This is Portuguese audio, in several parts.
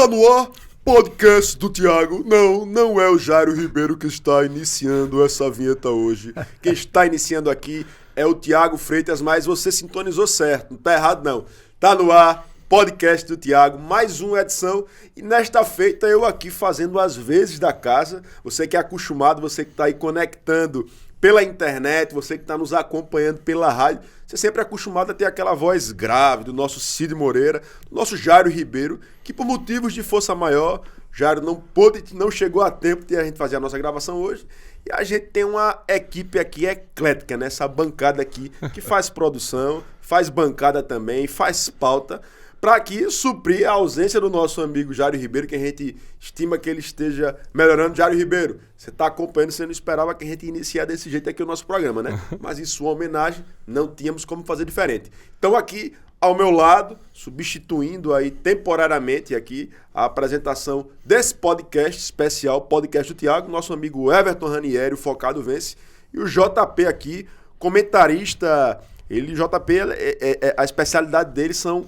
no ar, podcast do Tiago. Não é o Jairo Ribeiro que está iniciando essa vinheta hoje. Quem está iniciando aqui é o Tiago Freitas, mas você sintonizou certo, não tá errado não. Tá no ar, podcast do Tiago, mais uma edição. E nesta feita eu aqui fazendo as vezes da casa. Você que é acostumado, você que está aí conectando pela internet, você que está nos acompanhando pela rádio, você sempre é acostumado a ter aquela voz grave do nosso Cid Moreira, do nosso Jairo Ribeiro, que por motivos de força maior, Jairo não chegou a tempo de a gente fazer a nossa gravação hoje. E a gente tem uma equipe aqui eclética, né? Essa bancada aqui, que faz produção, faz bancada também, faz pauta, para aqui suprir a ausência do nosso amigo Jairo Ribeiro, que a gente estima que ele esteja melhorando. Jairo Ribeiro, você está acompanhando, você não esperava que a gente iniciasse desse jeito aqui o nosso programa, né? Mas em sua homenagem, não tínhamos como fazer diferente. Então aqui, ao meu lado, substituindo aí temporariamente aqui a apresentação desse podcast especial, podcast do Tiago, nosso amigo Everton Ranieri, o Focado Vence, e o JP aqui, comentarista. JP, a especialidade dele são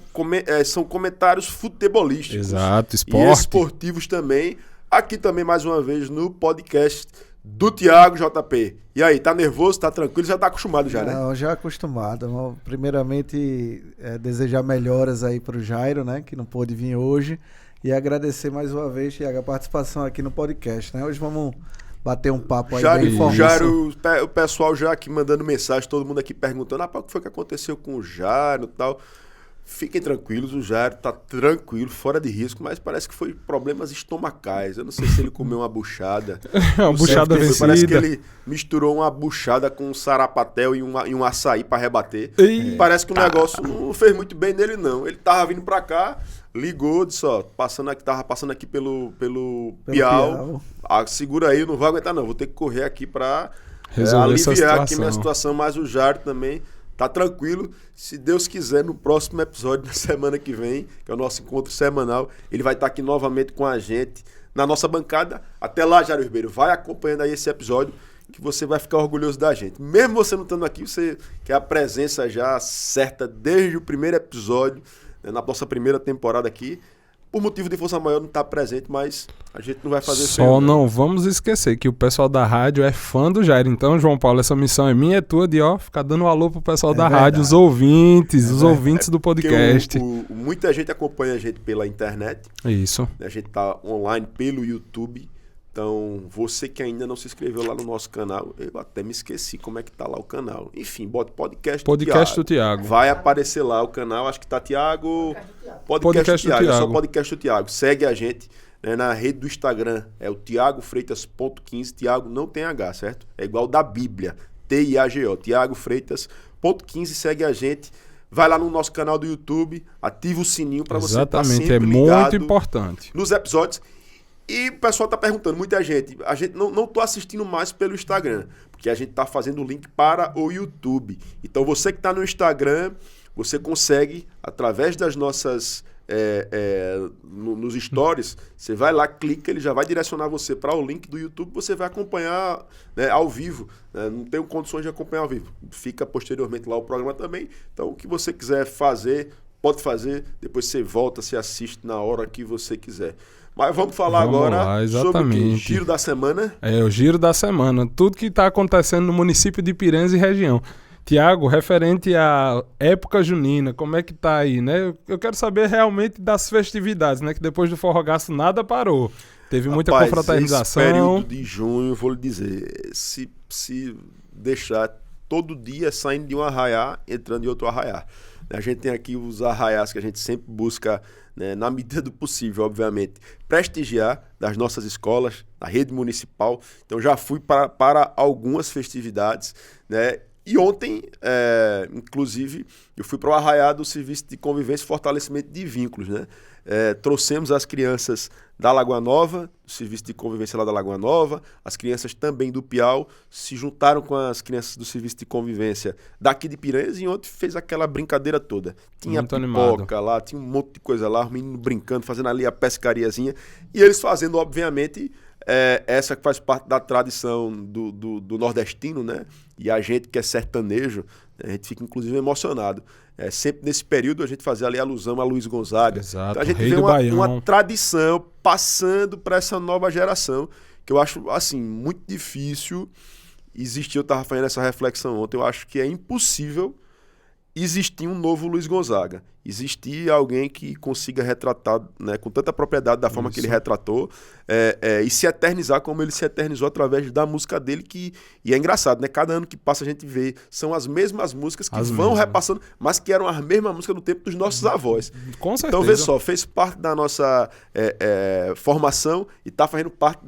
comentários futebolísticos. Exato, esporte. E esportivos também. Aqui também, mais uma vez, no podcast do Tiago, JP. E aí, tá nervoso, tá tranquilo? Já tá acostumado já, né? Não, já acostumado. Primeiramente, desejar melhoras aí pro Jairo, né? Que não pôde vir hoje. E agradecer mais uma vez, Tiago, a participação aqui no podcast, né? Hoje vamos bater um papo aí bem informação. Jairo, o pessoal já aqui mandando mensagem, todo mundo aqui perguntando, o que foi que aconteceu com o Jairo e tal. Fiquem tranquilos, o Jairo tá tranquilo, fora de risco, mas parece que foi problemas estomacais. Eu não sei se ele comeu uma buchada. Uma buchada vencida. Parece que ele misturou uma buchada com um sarapatel e um açaí para rebater. E parece que o negócio não fez muito bem nele, não. Ele tava vindo para cá, ligou, disse, tava passando aqui pelo Piau. Segura aí, não vou aguentar não, vou ter que correr aqui para aliviar aqui minha situação, mas o Jairo também tá tranquilo. Se Deus quiser, no próximo episódio, na semana que vem, que é o nosso encontro semanal, ele vai estar aqui novamente com a gente, na nossa bancada. Até lá, Jairo Ribeiro, vai acompanhando aí esse episódio, que você vai ficar orgulhoso da gente. Mesmo você não estando aqui, você quer a presença já certa desde o primeiro episódio, né, na nossa primeira temporada aqui. Por motivo de força maior não está presente, mas a gente não vai fazer isso. Só não vamos esquecer que o pessoal da rádio é fã do Jairo. Então, João Paulo, essa missão é minha, é tua, de ficar dando um alô pro pessoal da rádio, os ouvintes do podcast. Muita gente acompanha a gente pela internet. Isso. A gente tá online pelo YouTube. Então, você que ainda não se inscreveu lá no nosso canal, eu até me esqueci como é que tá lá o canal. Enfim, bota podcast do Tiago. Vai aparecer lá o canal, acho que tá Tiago. Podcast do Tiago. É só podcast do Tiago. Segue a gente, né, na rede do Instagram. É o tiagofreitas.15. Tiago não tem H, certo? É igual da Bíblia. T-I-A-G-O. tiagofreitas.15. Segue a gente. Vai lá no nosso canal do YouTube. Ativa o sininho para você estar sempre ligado. Exatamente, é muito importante. Nos episódios. E o pessoal tá perguntando, muita gente, a gente não tô assistindo mais pelo Instagram, porque a gente tá fazendo o link para o YouTube. Então você que tá no Instagram, você consegue, através das nossas, nos stories, você vai lá, clica, ele já vai direcionar você para o link do YouTube, você vai acompanhar, né, ao vivo. Né? Não tenho condições de acompanhar ao vivo. Fica posteriormente lá o programa também. Então o que você quiser fazer, pode fazer, depois você volta, você assiste na hora que você quiser. Mas vamos falar agora sobre o giro da semana. O giro da semana. Tudo que está acontecendo no município de Piranhas e região. Tiago, referente à época junina, como é que tá aí, né? Eu quero saber realmente das festividades, né? Que depois do Forrogaço nada parou. Teve muita confraternização. Esse período de junho, vou lhe dizer, se deixar todo dia saindo de um arraiá, entrando em outro arraiá. A gente tem aqui os arraiás que a gente sempre busca, né, na medida do possível, obviamente, prestigiar das nossas escolas, da rede municipal. Então já fui para algumas festividades, né? E ontem, inclusive, eu fui para o arraiá do Serviço de Convivência e Fortalecimento de Vínculos, né? Trouxemos as crianças da Lagoa Nova, do Serviço de Convivência lá da Lagoa Nova, as crianças também do Piau se juntaram com as crianças do Serviço de Convivência daqui de Piranhas e ontem fez aquela brincadeira toda. Tinha muito pipoca animado lá, tinha um monte de coisa lá, os meninos brincando, fazendo ali a pescariazinha e eles fazendo, obviamente, essa que faz parte da tradição do nordestino, né? E a gente que é sertanejo, A gente fica, inclusive, emocionado. Sempre nesse período a gente fazia ali alusão a Luiz Gonzaga. Exato, Então a gente Rei vê do Baião. uma tradição passando para essa nova geração, que eu acho, assim, muito difícil existir. Eu estava fazendo essa reflexão ontem, eu acho que é impossível existir um novo Luiz Gonzaga. Existir alguém que consiga retratar, né, com tanta propriedade da forma que ele retratou, e se eternizar como ele se eternizou através da música dele, e é engraçado, né? Cada ano que passa a gente vê, são as mesmas músicas que vão repassando, mas que eram as mesmas músicas no tempo dos nossos avós. Com certeza. Então, vê só, fez parte da nossa formação e está fazendo parte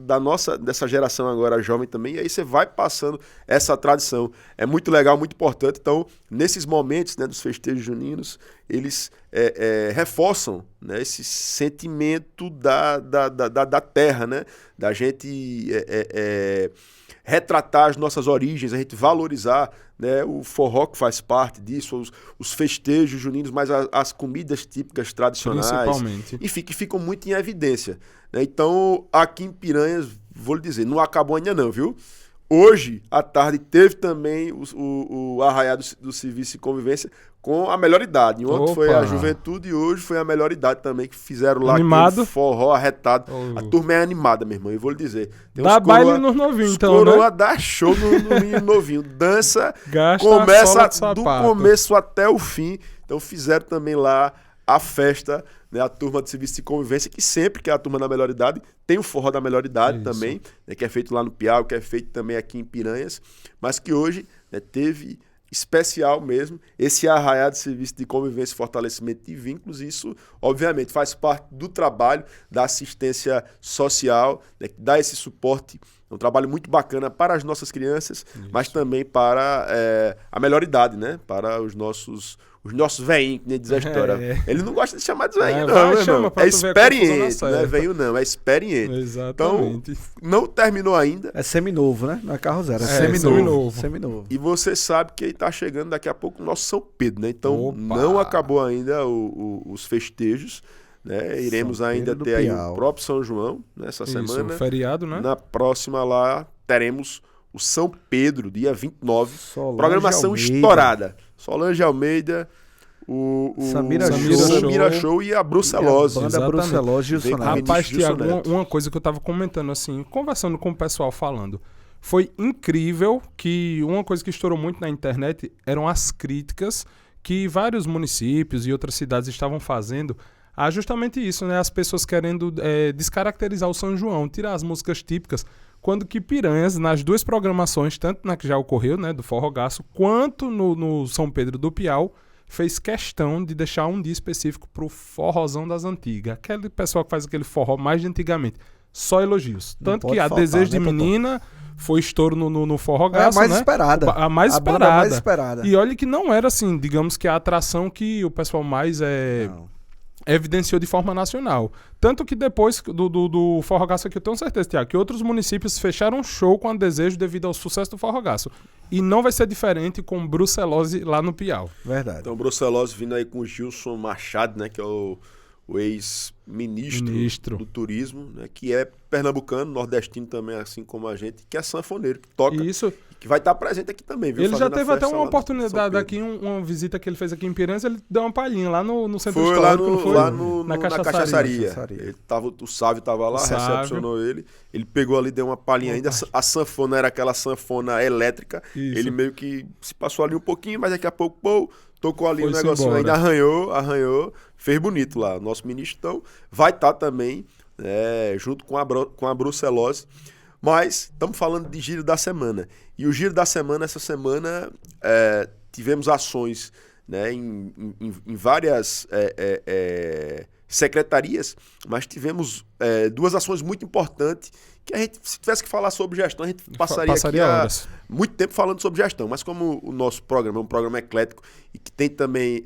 dessa geração agora jovem também, e aí você vai passando essa tradição. É muito legal, muito importante. Então, nesses momentos, né, dos festejos juninos, eles reforçam, né, esse sentimento da terra, né, da gente retratar as nossas origens, a gente valorizar, né, o forró que faz parte disso, os festejos juninos, mas as comidas típicas tradicionais, principalmente, enfim, que ficam muito em evidência, né? Então, aqui em Piranhas, vou lhe dizer, não acabou ainda não, viu? Hoje, à tarde, teve também o arraiado do Serviço e Convivência com a melhor idade. Ontem foi a juventude e hoje foi a melhor idade também, que fizeram lá animado, forró arretado. A turma é animada, meu irmão, eu vou lhe dizer. Dá baile nos novinhos, então, coroa né? dá show no menino novinho. Dança, gasta começa do começo até o fim. Então fizeram também lá a festa, né, a turma de Serviço de Convivência, que sempre que é a turma da melhor idade, tem o forró da melhor idade também, né, que é feito lá no Piau, que é feito também aqui em Piranhas, mas que hoje, né, teve especial mesmo esse arraiado de Serviço de Convivência e Fortalecimento de Vínculos. Isso, obviamente, faz parte do trabalho da assistência social, né, que dá esse suporte. É um trabalho muito bacana para as nossas crianças, mas também para a melhor idade, né? Para os nossos veinhos, que nem diz a história. Ele não gosta de chamar de veinho, não, né, irmão? É experiente, não é veinho, não, é experiente. Exatamente. Então, não terminou ainda. É seminovo, né? Não é carro zero, é seminovo. E você sabe que está chegando daqui a pouco o nosso São Pedro, né? Então, não acabou ainda os festejos. Né? Iremos ainda ter aí o próprio São João nessa semana. Feriado, né? Na próxima lá teremos o São Pedro, dia 29. Solange programação Almeida. Estourada. Solange Almeida, o Samira Show e a Brucelose. Banda Brucelose, Gilson Neto. Rapaz, Tiago, uma coisa que eu tava comentando assim, conversando com o pessoal falando, foi incrível que uma coisa que estourou muito na internet eram as críticas que vários municípios e outras cidades estavam fazendo a justamente isso, né? As pessoas querendo descaracterizar o São João, tirar as músicas típicas, quando que Piranhas, nas duas programações, tanto na que já ocorreu, né, do Forrogaço, quanto no São Pedro do Piau, fez questão de deixar um dia específico pro forrozão das antigas. Aquele pessoal que faz aquele forró mais de antigamente. Só elogios. Tanto que a Desejo de Menina foi estouro no Forrogaço, né? A mais banda mais esperada. E olha que não era assim, digamos que a atração que o pessoal mais evidenciou de forma nacional. Tanto que depois do Forrogaço aqui, eu tenho certeza, Tiago, que outros municípios fecharam um show com a Desejo devido ao sucesso do Forrogaço. E não vai ser diferente com Brucelose lá no Piau. Verdade. Então, Brucelose vindo aí com o Gilson Machado, né, que é o ex-ministro do turismo, né, que é pernambucano, nordestino também, assim como a gente, que é sanfoneiro, que toca, isso, que vai estar presente aqui também, viu? Ele já teve até uma oportunidade aqui, uma visita que ele fez aqui em Piranhas, ele deu uma palhinha lá no centro histórico, não foi? Lá na cachaçaria. O Sávio estava lá, recepcionou ele pegou ali, deu uma palhinha ainda, a sanfona era aquela sanfona elétrica, ele meio que se passou ali um pouquinho, mas daqui a pouco, tocou ali o negócio, ainda arranhou, fez bonito lá. Nosso ministro, então, vai estar também, junto com a Brucelose. Mas estamos falando de Giro da Semana. E o Giro da Semana, essa semana, tivemos ações, né, em várias secretarias, mas tivemos duas ações muito importantes que a gente, se tivesse que falar sobre gestão, a gente passaria aqui horas. Muito tempo falando sobre gestão. Mas como o nosso programa é um programa eclético e que tem também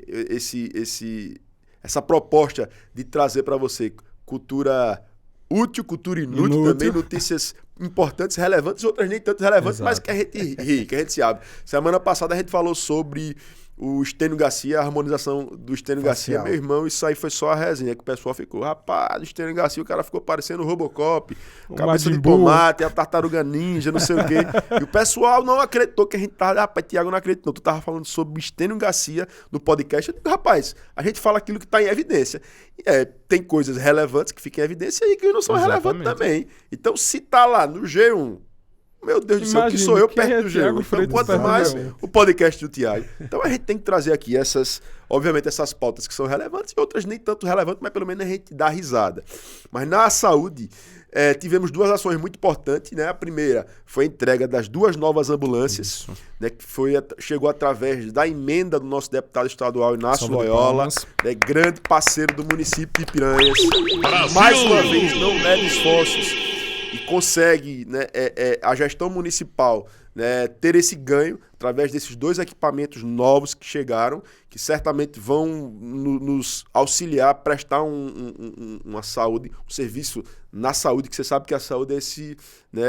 essa proposta de trazer para você cultura útil, cultura inútil, também notícias importantes, relevantes, outras nem tanto relevantes, Exato. mas que a gente ri, que a gente se abre. Semana passada a gente falou sobre o Estênio Garcia, a harmonização do Estênio Garcia. Meu irmão, isso aí foi só a resenha, que o pessoal ficou, rapaz, o Estênio Garcia, o cara ficou parecendo o Robocop, cabeça de tomate, a tartaruga ninja, não sei o quê. E o pessoal não acreditou que a gente tava, rapaz, Tiago não acreditou, tu tava falando sobre o Estênio Garcia no podcast. Eu digo, rapaz, a gente fala aquilo que tá em evidência. E, tem coisas relevantes que ficam em evidência e que não são relevantes também. Então, se tá lá no G1, meu Deus do céu, que sou eu perto do G1. Então, quanto mais o podcast do Tiago. Então a gente tem que trazer aqui obviamente essas pautas que são relevantes e outras nem tanto relevantes, mas pelo menos a gente dá risada. Mas na saúde, tivemos 2 ações muito importantes, né? A primeira foi a entrega das 2 novas ambulâncias, né? Que chegou através da emenda do nosso deputado estadual Inácio Loyola, né? Grande parceiro do município de Piranhas. Mais uma vez, não mede esforços e consegue, né, a gestão municipal, né, ter esse ganho através desses 2 equipamentos novos que chegaram, que certamente vão nos auxiliar a prestar uma saúde, um serviço na saúde, que você sabe que a saúde é né,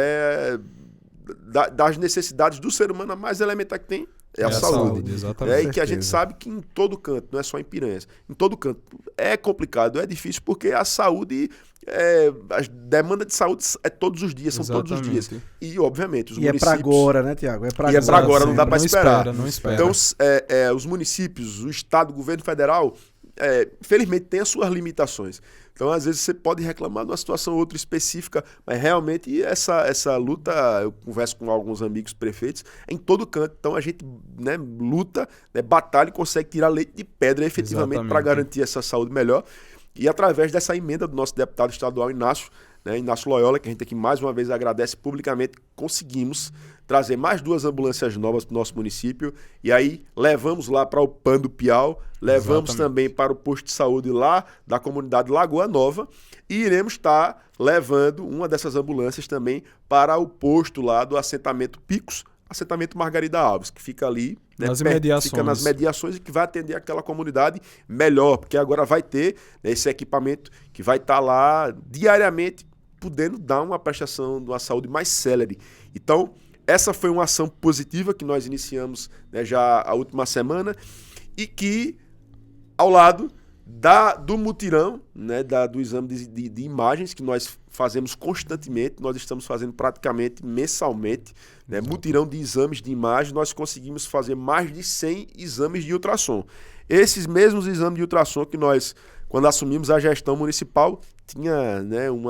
das necessidades do ser humano, a mais elementar que tem é a saúde. Exatamente. E que a gente sabe que em todo canto, não é só em Piranhas, em todo canto é complicado, é difícil, porque a saúde, a demanda de saúde é todos os dias, são todos os dias. E, obviamente, os municípios... é pra agora, né, Tiago? É pra agora, não dá pra esperar. Não espera. Então, os municípios, o Estado, o governo federal, infelizmente tem as suas limitações. Então, às vezes, você pode reclamar de uma situação ou outra específica, mas realmente essa luta, eu converso com alguns amigos prefeitos, é em todo canto. Então, a gente, né, luta, né, batalha e consegue tirar leite de pedra efetivamente para garantir essa saúde melhor. E através dessa emenda do nosso deputado estadual Inácio, né, Inácio Loyola, que a gente aqui mais uma vez agradece publicamente, conseguimos trazer mais 2 ambulâncias novas para o nosso município. E aí levamos lá para o PAN do Piau, levamos também para o posto de saúde lá da comunidade Lagoa Nova e iremos estar levando uma dessas ambulâncias também para o posto lá do assentamento Picos, assentamento Margarida Alves, que fica ali, né, fica nas mediações e que vai atender aquela comunidade melhor, porque agora vai ter, né, esse equipamento que vai estar lá diariamente, podendo dar uma prestação de uma saúde mais célere. Então, essa foi uma ação positiva que nós iniciamos, né, já a última semana e que, ao lado do mutirão, né, do exame de imagens que nós fazemos constantemente, nós estamos fazendo praticamente mensalmente, né, mutirão de exames de imagem, nós conseguimos fazer mais de 100 exames de ultrassom. Esses mesmos exames de ultrassom que nós, quando assumimos a gestão municipal, tinha, né, um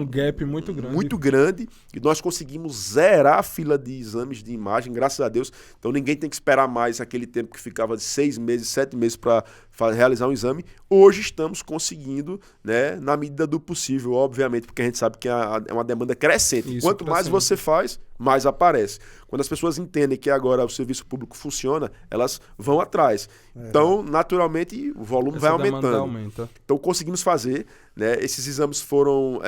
gap muito grande. Muito grande, e nós conseguimos zerar a fila de exames de imagem, graças a Deus. Então ninguém tem que esperar mais aquele tempo que ficava de 6 meses, 7 meses para realizar um exame. Hoje estamos conseguindo, né, na medida do possível, obviamente, porque a gente sabe que é uma demanda crescente. Isso, Quanto mais você faz, mais aparece. Quando as pessoas entendem que agora o serviço público funciona, elas vão atrás. Então, naturalmente, o volume vai aumentando. Então, conseguimos fazer, né? Esses exames foram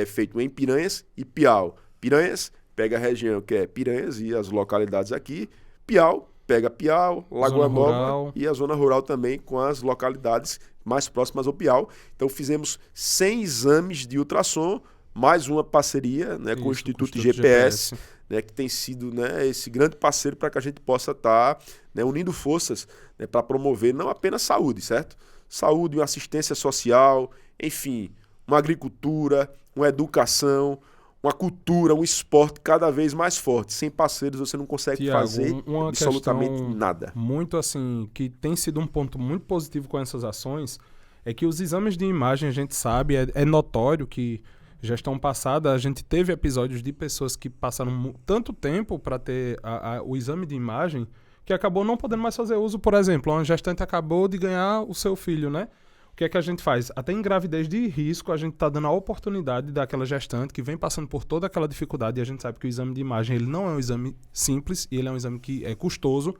feitos em Piranhas e Piau. Piranhas pega a região que é Piranhas e as localidades aqui. Piau pega Piau, Lagoa Nova e a zona rural também com as localidades mais próximas ao Piau. Então, fizemos 100 exames de ultrassom, mais uma parceria, né, com o Instituto GPS, né, que tem sido, né, esse grande parceiro para que a gente possa estar, né, unindo forças, né, para promover não apenas saúde, certo? Saúde, uma assistência social, enfim, uma agricultura, uma educação, uma cultura, um esporte cada vez mais forte. Sem parceiros você não consegue fazer absolutamente nada. Muito assim, que tem sido um ponto muito positivo com essas ações, é que os exames de imagem, a gente sabe, é notório que gestão passada, a gente teve episódios de pessoas que passaram tanto tempo para ter o exame de imagem que acabou não podendo mais fazer uso. Por exemplo, uma gestante acabou de ganhar o seu filho, né? O que é que a gente faz? Até em gravidez de risco, a gente está dando a oportunidade daquela gestante que vem passando por toda aquela dificuldade, e a gente sabe que o exame de imagem ele não é um exame simples, ele é um exame que é custoso.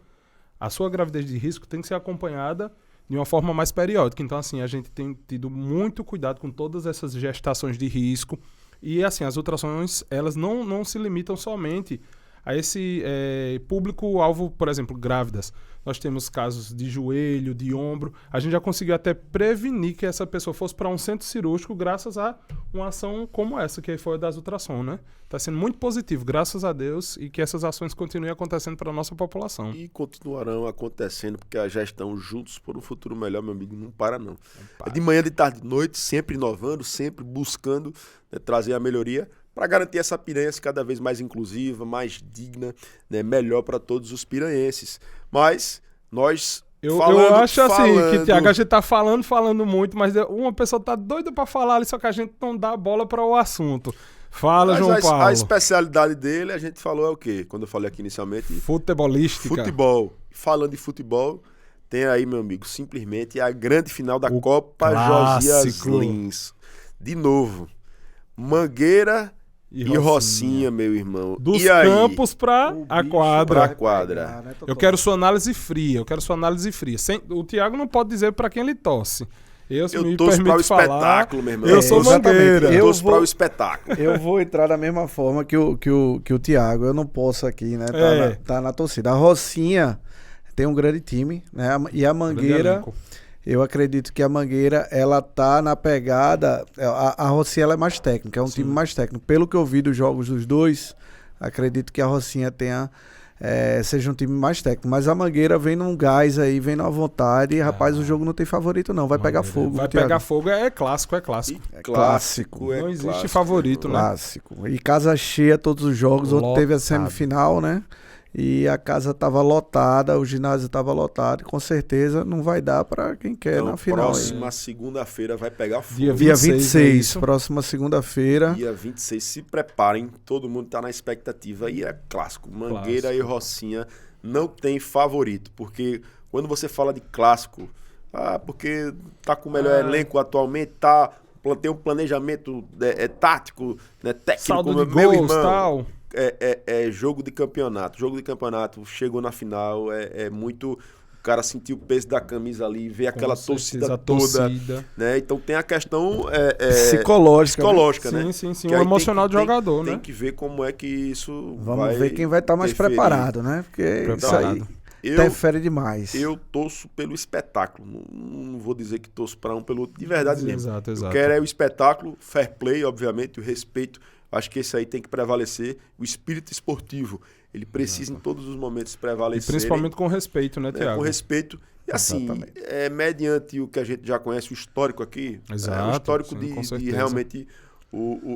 A sua gravidez de risco tem que ser acompanhada de uma forma mais periódica. Então, assim, a gente tem tido muito cuidado com todas essas gestações de risco. E, assim, as ultrassons, elas não se limitam somente a esse público-alvo, por exemplo, grávidas. Nós temos casos de joelho, de ombro. A gente já conseguiu até prevenir que essa pessoa fosse para um centro cirúrgico graças a uma ação como essa, que foi a das ultrassom, né? Está sendo muito positivo, graças a Deus, e que essas ações continuem acontecendo para a nossa população. E continuarão acontecendo, porque a gestão Juntos por um Futuro Melhor, meu amigo, não para não. É de manhã, de tarde, de noite, sempre inovando, sempre buscando, né, trazer a melhoria para garantir essa Piranhas cada vez mais inclusiva, mais digna, né, melhor para todos os piranhenses. Mas nós... Eu acho assim, que, Thiago, a gente tá falando muito, mas uma pessoa tá doida para falar ali, só que a gente não dá bola para o assunto. Fala, João Paulo. A especialidade dele, a gente falou é o quê? Quando eu falei aqui inicialmente... Futebolística. Futebol. Falando de futebol, tem aí, meu amigo, simplesmente a grande final da Copa Josias Lins. De novo, Mangueira e Rocinha, meu irmão. Dos campos para a quadra. Pra quadra. Eu quero sua análise fria, O Thiago não pode dizer para quem ele torce. Eu torço para o espetáculo, meu irmão. Eu sou Mangueira. Eu torço para o espetáculo. Eu vou entrar da mesma forma que o Thiago. Eu não posso aqui, né? Tá na torcida. A Rocinha tem um grande time, né? E a Mangueira... Eu acredito que a Mangueira, ela tá na pegada... A Rocinha, ela é mais técnica, é um time mais técnico. Pelo que eu vi dos jogos dos dois, acredito que a Rocinha seja um time mais técnico. Mas a Mangueira vem num gás aí, vem numa vontade. E, rapaz, o jogo não tem favorito, não. Vai pegar fogo. Vai pegar fogo, é clássico. Clássico. Não existe favorito, né? Clássico. E casa cheia todos os jogos. Ontem teve a semifinal, né? E a casa tava lotada, o ginásio tava lotado, e com certeza não vai dar para quem quer na final. Próxima segunda-feira vai pegar fogo. Dia 26, próxima segunda-feira. Dia 26, se preparem, todo mundo tá na expectativa e é clássico. Mangueira e Rocinha não tem favorito, porque quando você fala de clássico, porque tá com o melhor elenco atualmente, tem um planejamento tático, né, técnico, saldo de meu gols, irmão. tal. É jogo de campeonato. Jogo de campeonato, chegou na final, é muito... O cara sentir o peso da camisa ali, ver aquela torcida toda. Né? Então tem a questão psicológica, né? Sim. O emocional do jogador, né? Tem que ver como é que isso Vamos ver quem vai estar mais preparado, né? Porque isso aí interfere demais. Eu torço pelo espetáculo. Não vou dizer que torço para um pelo outro, de verdade mesmo. Exato. Eu quero o espetáculo, fair play, obviamente, o respeito. Acho que esse aí tem que prevalecer. O espírito esportivo, ele precisa em todos os momentos prevalecer. E principalmente com respeito, né, Thiago? Com respeito. E assim, mediante o que a gente já conhece, o histórico aqui, exato, o histórico sim, de realmente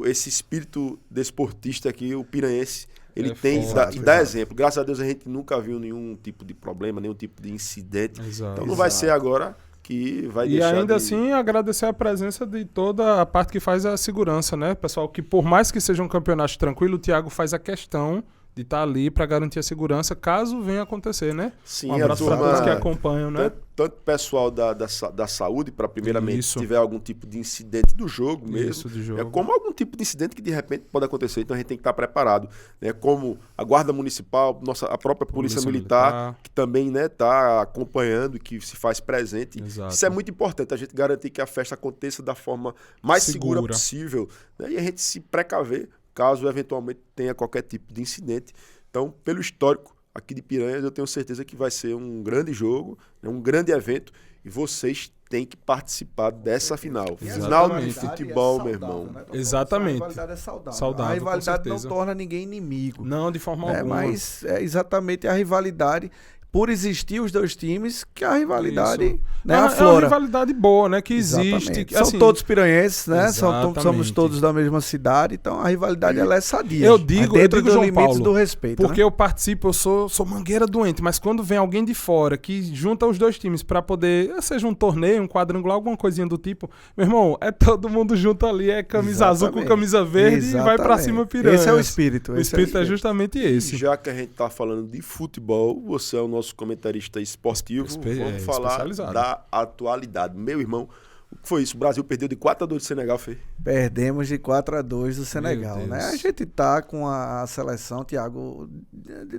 esse espírito desportista aqui, o piranhense, ele tem e dá exemplo. Graças a Deus a gente nunca viu nenhum tipo de problema, nenhum tipo de incidente. Então não vai ser agora que vai deixar. E ainda assim, agradecer a presença de toda a parte que faz a segurança, né? Pessoal, que por mais que seja um campeonato tranquilo, o Thiago faz a questão de estar ali para garantir a segurança, caso venha acontecer, né? Sim, um abraço para todos que acompanham, né? Tanto pessoal da saúde, para primeiramente, se tiver algum tipo de incidente do jogo mesmo, como algum tipo de incidente que de repente pode acontecer, então a gente tem que estar preparado, né? Como a Guarda Municipal, a própria Polícia Militar, que também está acompanhando, que se faz presente. Exato. Isso é muito importante, a gente garantir que a festa aconteça da forma mais segura possível, né? E a gente se precaver caso eventualmente tenha qualquer tipo de incidente. Então, pelo histórico aqui de Piranhas, eu tenho certeza que vai ser um grande jogo, um grande evento, e vocês têm que participar dessa final. Final de futebol, meu irmão. Né? Exatamente. A rivalidade é saudável. A rivalidade não torna ninguém inimigo. Não, de forma alguma. Mas é exatamente a rivalidade... Por existir os dois times, que a rivalidade aflora. É uma rivalidade boa, né? Que existe. Que, assim, são todos piranhenses, né? Somos todos da mesma cidade, então a rivalidade ela é sadia. Eu digo, João Paulo, do respeito. Porque né? eu participo, eu sou mangueira doente, mas quando vem alguém de fora que junta os dois times para poder, seja um torneio, um quadrangular, alguma coisinha do tipo, meu irmão, é todo mundo junto ali, é camisa azul com camisa verde e vai pra cima Piranhas. Esse é o espírito. O espírito é justamente esse. E já que a gente tá falando de futebol, você é o nosso comentarista esportivo, vamos falar da atualidade. Meu irmão, o que foi isso? O Brasil perdeu de 4-2 do Senegal, Fê? Perdemos de 4-2 do Senegal, né? A gente tá com a seleção, Thiago,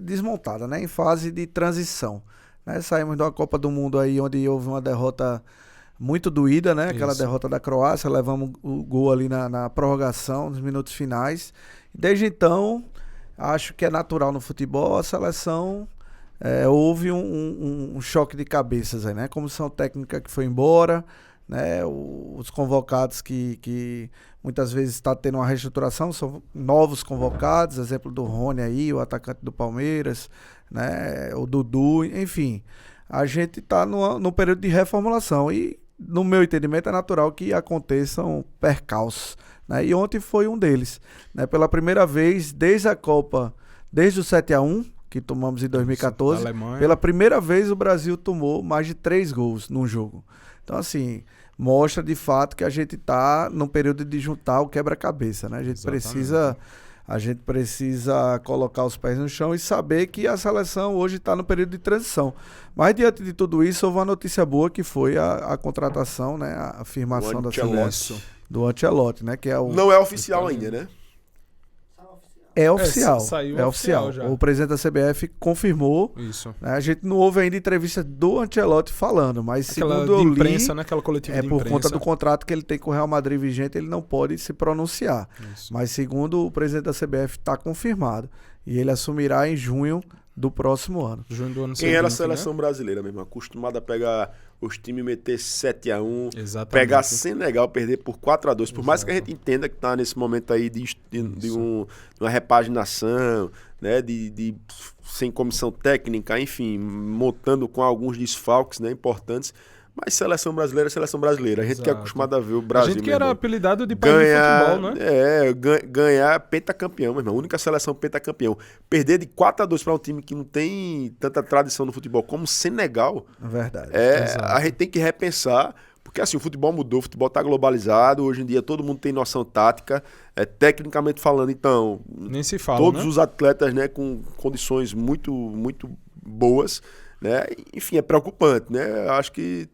desmontada, né? Em fase de transição. Né? Saímos de uma Copa do Mundo aí onde houve uma derrota muito doída, né? Aquela derrota da Croácia, levamos o gol ali na prorrogação, nos minutos finais. Desde então... acho que é natural no futebol. A seleção, houve um choque de cabeças aí, né? Comissão técnica que foi embora, né? Os convocados que muitas vezes está tendo uma reestruturação, são novos convocados, exemplo do Rony aí, o atacante do Palmeiras, né? O Dudu, enfim. A gente está no período de reformulação e, no meu entendimento, é natural que aconteçam percalços, né? E ontem foi um deles, né? Pela primeira vez desde a Copa, desde o 7-1, que tomamos em 2014, pela primeira vez o Brasil tomou mais de 3 gols num jogo. Então, assim, mostra de fato que a gente está num período de juntar o quebra-cabeça, né? A gente precisa colocar os pés no chão e saber que a seleção hoje está no período de transição. Mas, diante de tudo isso, houve uma notícia boa que foi a contratação, né? A afirmação da seleção do Ancelotti, né? Que é o... Não é oficial ainda, né? É oficial. Saiu oficial já. O presidente da CBF confirmou. Isso. Né? A gente não ouve ainda entrevista do Ancelotti falando, mas Aquela segundo eu li, imprensa, né? Aquela coletiva de imprensa. por conta do contrato que ele tem com o Real Madrid vigente, ele não pode se pronunciar. Isso. Mas segundo o presidente da CBF, está confirmado. E ele assumirá em junho do próximo ano. Junho do ano Quem era a seguinte, seleção né? brasileira mesmo? Acostumada a pegar os times, meter 7-1, Exatamente. pegar Senegal, perder por 4-2. Por mais que a gente entenda que está nesse momento aí de uma repaginação, né? Sem comissão técnica, enfim, montando com alguns desfalques, né, importantes. Mas seleção brasileira é seleção brasileira. A gente que é Exato. acostumado a ver o Brasil. A gente que meu era irmão, apelidado de país de futebol, né? Ganhar pentacampeão, meu irmão. Única seleção pentacampeão. Perder de 4-2 para um time que não tem tanta tradição no futebol como Senegal, É verdade. a gente tem que repensar, porque assim, o futebol mudou, o futebol tá globalizado, hoje em dia todo mundo tem noção tática, tecnicamente falando, então, Nem se fala, todos né? os atletas, né, com condições muito, muito boas, né? Enfim, é preocupante, né? Eu acho que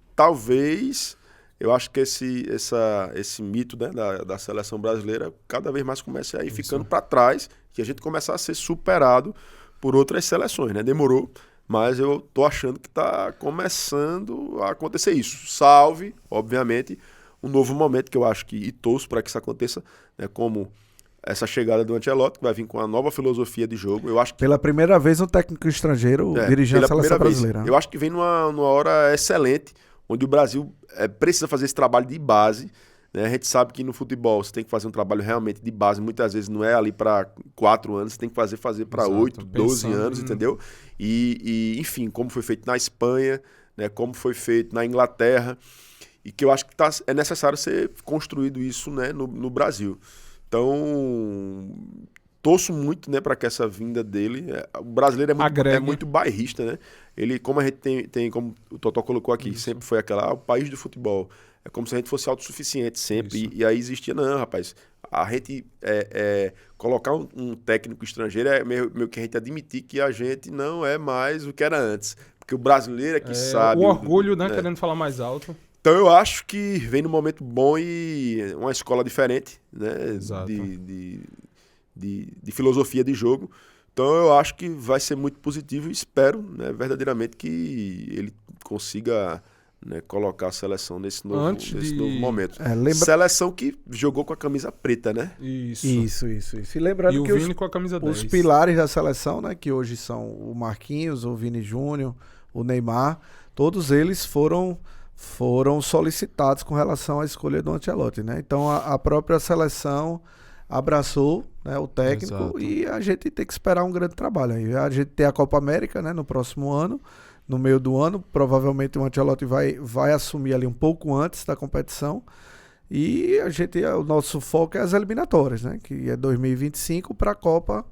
esse mito, né, da seleção brasileira cada vez mais começa a ir ficando para trás, que a gente começa a ser superado por outras seleções, né? Demorou, mas eu tô achando que tá começando a acontecer isso. Salve, obviamente, um novo momento que eu acho que, e torço para que isso aconteça, né, como essa chegada do Ancelotti, que vai vir com uma nova filosofia de jogo. Eu acho que Pela primeira vez um técnico estrangeiro dirigindo a pela seleção primeira vez. brasileira. Eu acho que vem numa hora excelente, onde o Brasil precisa fazer esse trabalho de base, né? A gente sabe que no futebol você tem que fazer um trabalho realmente de base, muitas vezes não é ali para 4 anos, você tem que fazer para 8, 12 anos, entendeu? E, enfim, como foi feito na Espanha, né? Como foi feito na Inglaterra, e que eu acho que é necessário ser construído isso, né, no Brasil. Então, torço muito, né, para que essa vinda dele... O brasileiro é muito bairrista, né? Ele, como a gente tem como o Totó colocou aqui, sempre foi o país do futebol. É como se a gente fosse autossuficiente sempre. E aí existia, não, rapaz. A gente colocar um técnico estrangeiro é meio que a gente admitir que a gente não é mais o que era antes. Porque o brasileiro é que sabe... O orgulho, né, querendo falar mais alto. Então eu acho que vem num momento bom e uma escola diferente, né? Exato. De filosofia de jogo. Então eu acho que vai ser muito positivo e espero, né, verdadeiramente que ele consiga, né, colocar a seleção nesse novo momento. Seleção que jogou com a camisa preta, né? Isso. E lembrando que o Vini com a camisa 10. Os pilares da seleção, né, que hoje são o Marquinhos, o Vini Júnior, o Neymar, todos eles foram solicitados com relação à escolha do Ancelotti, né? Então a própria seleção abraçou, né, o técnico. Exato. E a gente tem que esperar um grande trabalho aí. A gente tem a Copa América, né, no próximo ano, no meio do ano, provavelmente o Ancelotti vai assumir ali um pouco antes da competição. E o nosso foco é as eliminatórias, né, que é 2025 para a Copa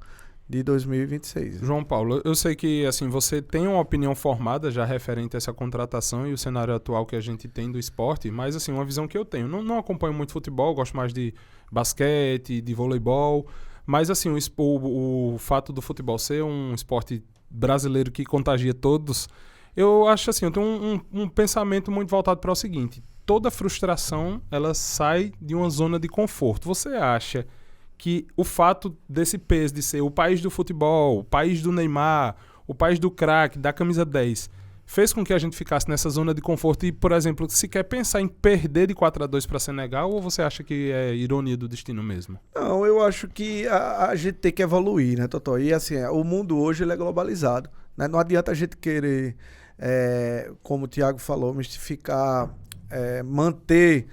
de 2026. João Paulo, eu sei que assim, você tem uma opinião formada já referente a essa contratação e o cenário atual que a gente tem do esporte, mas assim, uma visão que eu tenho. Não acompanho muito futebol, gosto mais de basquete, de voleibol, mas assim, o fato do futebol ser um esporte brasileiro que contagia todos, eu acho assim, eu tenho um pensamento muito voltado para o seguinte: toda frustração, ela sai de uma zona de conforto. Você acha que o fato desse peso de ser o país do futebol, o país do Neymar, o país do craque, da camisa 10, fez com que a gente ficasse nessa zona de conforto e, por exemplo, se quer pensar em perder de 4-2 para Senegal, ou você acha que é ironia do destino mesmo? Não, eu acho que a gente tem que evoluir, né, Totó? E assim, o mundo hoje ele é globalizado, né? Não adianta a gente querer, como o Thiago falou, mistificar, manter